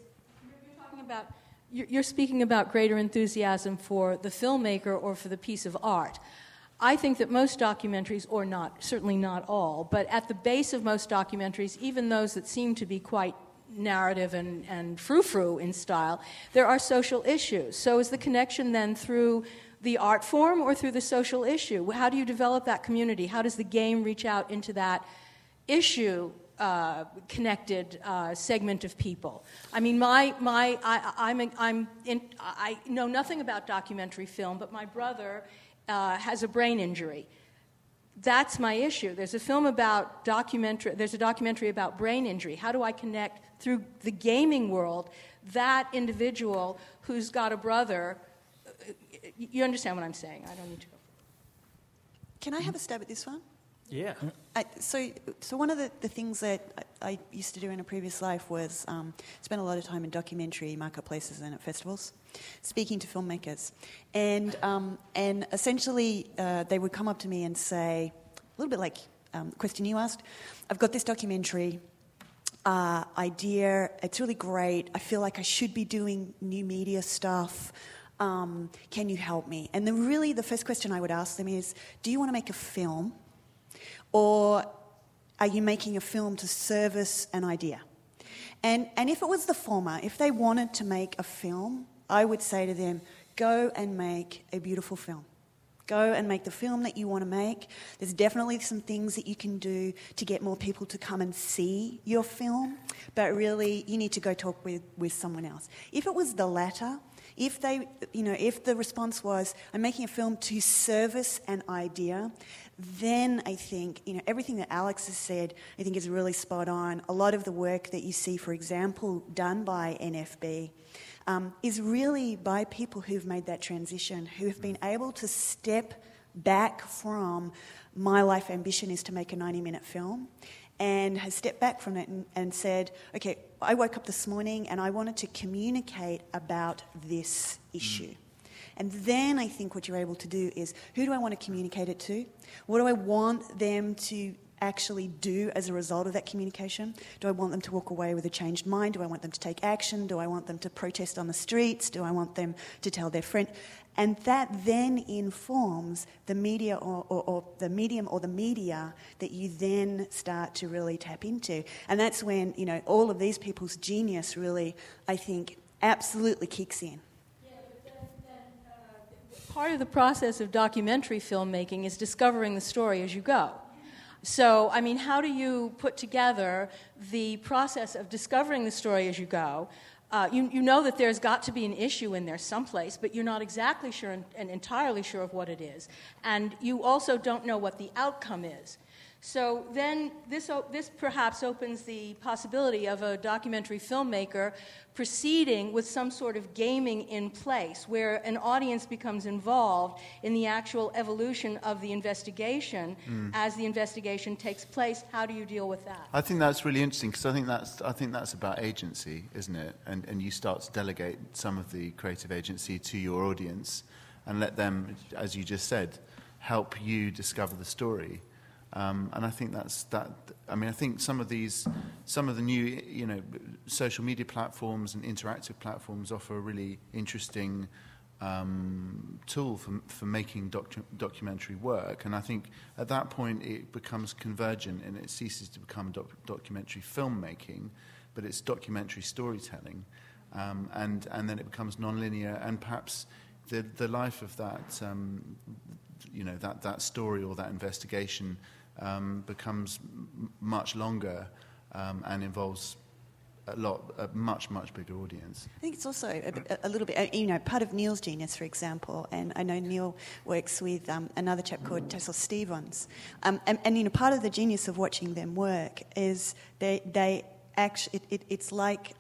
K: you're talking about? You're speaking about greater enthusiasm for the filmmaker or for the piece of art. I think that most documentaries, or not, certainly not all, but at the base of most documentaries, even those that seem to be quite narrative and frou-frou in style, there are social issues. So is the connection then through the art form or through the social issue? How do you develop that community? How does the game reach out into that issue connected segment of people? I mean, I know nothing about documentary film, but my brother has a brain injury. That's my issue. There's a film about there's a documentary about brain injury. How do I connect through the gaming world that individual who's got a brother? You understand what I'm saying? I don't need to go.
A: Can I have a stab at this one?
B: Yeah.
A: So one of the things that I used to do in a previous life was spend a lot of time in documentary marketplaces and at festivals, speaking to filmmakers, and essentially they would come up to me and say, a little bit like the question you asked, I've got this documentary idea, it's really great, I feel like I should be doing new media stuff, can you help me? And the first question I would ask them is, do you want to make a film? Or are you making a film to service an idea? And if it was the former, if they wanted to make a film, I would say to them, go and make a beautiful film. Go and make the film that you want to make. There's definitely some things that you can do to get more people to come and see your film, but really you need to go talk with someone else. If it was the latter, if the response was, I'm making a film to service an idea, then I think, everything that Alex has said, I think is really spot on. A lot of the work that you see, for example, done by NFB, is really by people who've made that transition, who have been able to step back from my life ambition is to make a 90-minute film, and has stepped back from it and said, okay, I woke up this morning and I wanted to communicate about this issue. And then I think what you're able to do is, who do I want to communicate it to? What do I want them to actually do as a result of that communication? Do I want them to walk away with a changed mind? Do I want them to take action? Do I want them to protest on the streets? Do I want them to tell their friend? And that then informs the media or the medium or the media that you then start to really tap into. And that's when, all of these people's genius really, I think, absolutely kicks in.
K: Part of the process of documentary filmmaking is discovering the story as you go. So, how do you put together the process of discovering the story as you go? You know that there's got to be an issue in there someplace, but you're not exactly sure and entirely sure of what it is. And you also don't know what the outcome is. So then this perhaps opens the possibility of a documentary filmmaker proceeding with some sort of gaming in place where an audience becomes involved in the actual evolution of the investigation as the investigation takes place. How do you deal with that?
C: I think that's really interesting because I think that's about agency, isn't it? And you start to delegate some of the creative agency to your audience and let them, as you just said, help you discover the story. And I think that's that. I think some of the new, social media platforms and interactive platforms offer a really interesting tool for making documentary work. And I think at that point it becomes convergent and it ceases to become documentary filmmaking, but it's documentary storytelling, and then it becomes nonlinear. And perhaps the life of that, that story or that investigation. Becomes much longer and involves a much bigger audience.
A: I think it's also a little bit, part of Neil's genius, for example, and I know Neil works with another chap called Tessel Stevens, and part of the genius of watching them work is they actually, it's like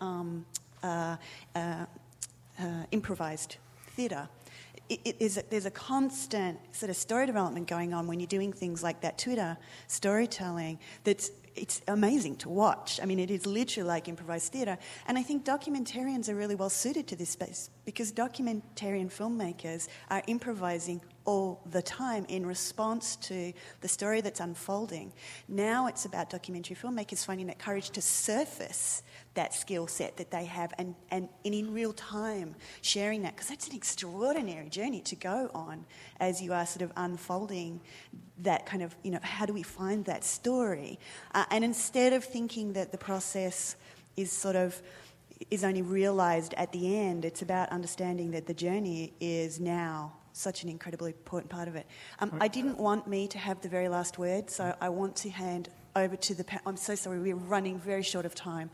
A: improvised theatre. There's a constant sort of story development going on when you're doing things like that Twitter storytelling it's amazing to watch. It is literally like improvised theatre. And I think documentarians are really well suited to this space because documentarian filmmakers are improvising all the time in response to the story that's unfolding. Now it's about documentary filmmakers finding that courage to surface that skill set that they have and in real time sharing that, because that's an extraordinary journey to go on as you are sort of unfolding that kind of, how do we find that story? And instead of thinking that the process is only realised at the end, it's about understanding that the journey is now such an incredibly important part of it. I didn't want me to have the very last word, so I want to hand over to the panel. I'm so sorry, we're running very short of time.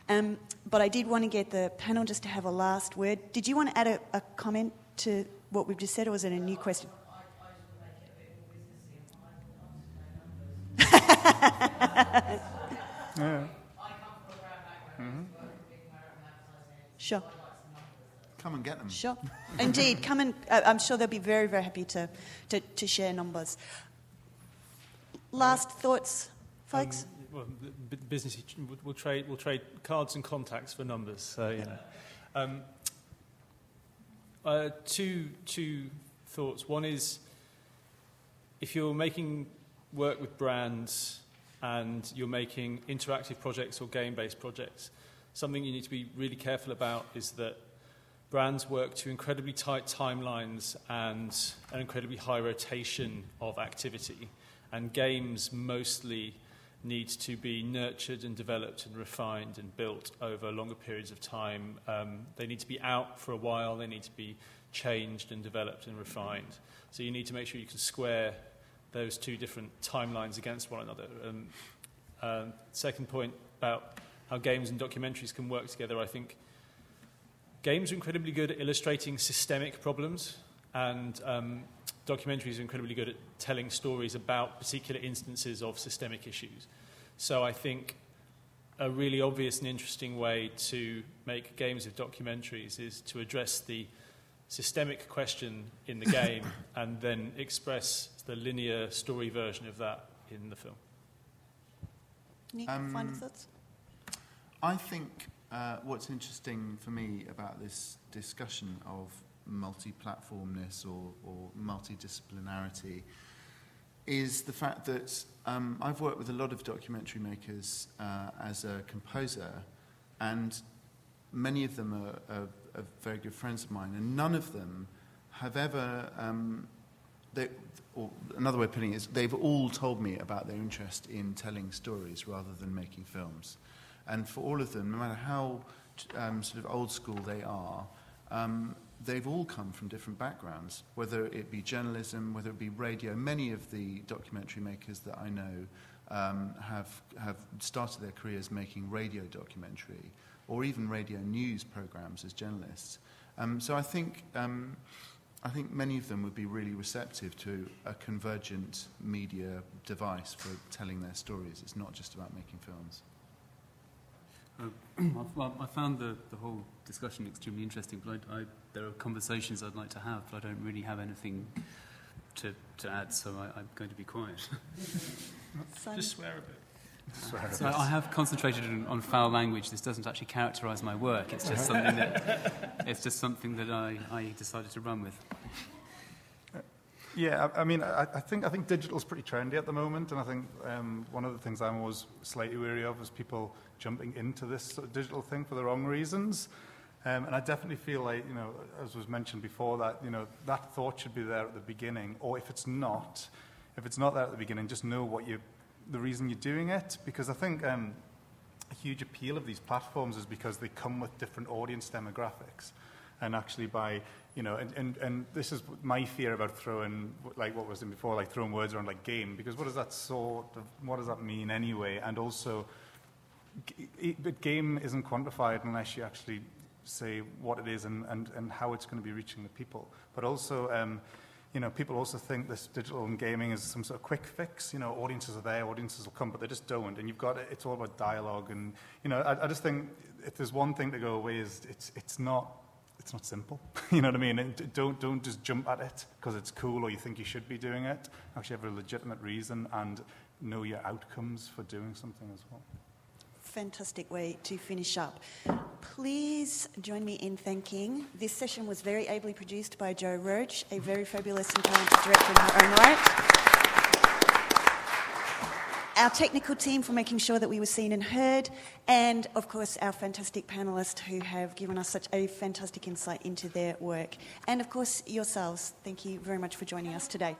A: But I did want to get the panel just to have a last word. Did you want to add a comment to what we've just said, or was it a new question?
H: Yeah.
A: Sure.
C: Come and get them.
A: Sure. Indeed, come and I'm sure they'll be very, very happy to share numbers. Last thoughts, folks?
B: Business will trade cards and contacts for numbers. So two thoughts. One is, if you're making work with brands and you're making interactive projects or game-based projects, something you need to be really careful about is that brands work to incredibly tight timelines and an incredibly high rotation of activity, and games mostly need to be nurtured and developed and refined and built over longer periods of time. They need to be out for a while, they need to be changed and developed and refined. So you need to make sure you can square those two different timelines against one another. Second point about how games and documentaries can work together, I think games are incredibly good at illustrating systemic problems, and documentaries are incredibly good at telling stories about particular instances of systemic issues. So I think a really obvious and interesting way to make games of documentaries is to address the systemic question in the game and then express the linear story version of that in the film.
A: Nick, final thoughts?
C: I think what's interesting for me about this discussion of multi-platformness or multidisciplinarity is the fact that I've worked with a lot of documentary makers as a composer, and many of them are very good friends of mine, and none of them have ever, or another way of putting it is, they've all told me about their interest in telling stories rather than making films. And for all of them, no matter how sort of old school they are, they've all come from different backgrounds, whether it be journalism, whether it be radio. Many of the documentary makers that I know have started their careers making radio documentary or even radio news programs as journalists. So I think many of them would be really receptive to a convergent media device for telling their stories. It's not just about making films.
D: I found the whole discussion extremely interesting, but there are conversations I'd like to have, but I don't really have anything to add, so I'm going to be quiet.
B: Just swear a bit.
D: So I have concentrated on foul language. This doesn't actually characterise my work. It's just something that I decided to run with.
H: Yeah, I mean, I think digital's pretty trendy at the moment, and I think one of the things I'm always slightly wary of is people jumping into this sort of digital thing for the wrong reasons. And I definitely feel like, you know, as was mentioned before, that, you know, that thought should be there at the beginning, or if it's not there at the beginning, just know the reason you're doing it, because I think a huge appeal of these platforms is because they come with different audience demographics. And actually by, you know, and this is my fear about throwing, like what was in before, like throwing words around like game, because what does that mean anyway? And also, but game isn't quantified unless you actually say what it is and how it's going to be reaching the people. But also, you know, people also think this digital and gaming is some sort of quick fix. You know, audiences are there, audiences will come, but they just don't. And it's all about dialogue. And, you know, I just think if there's one thing to go away is it's not simple. You know what I mean? And don't just jump at it because it's cool or you think you should be doing it. Actually have a legitimate reason and know your outcomes for doing something as well.
A: Fantastic way to finish up. Please join me in thanking. This session was very ably produced by Jo Roach, a very fabulous and talented director in her own right. Our technical team for making sure that we were seen and heard, and of course our fantastic panellists who have given us such a fantastic insight into their work. And of course yourselves, thank you very much for joining us today.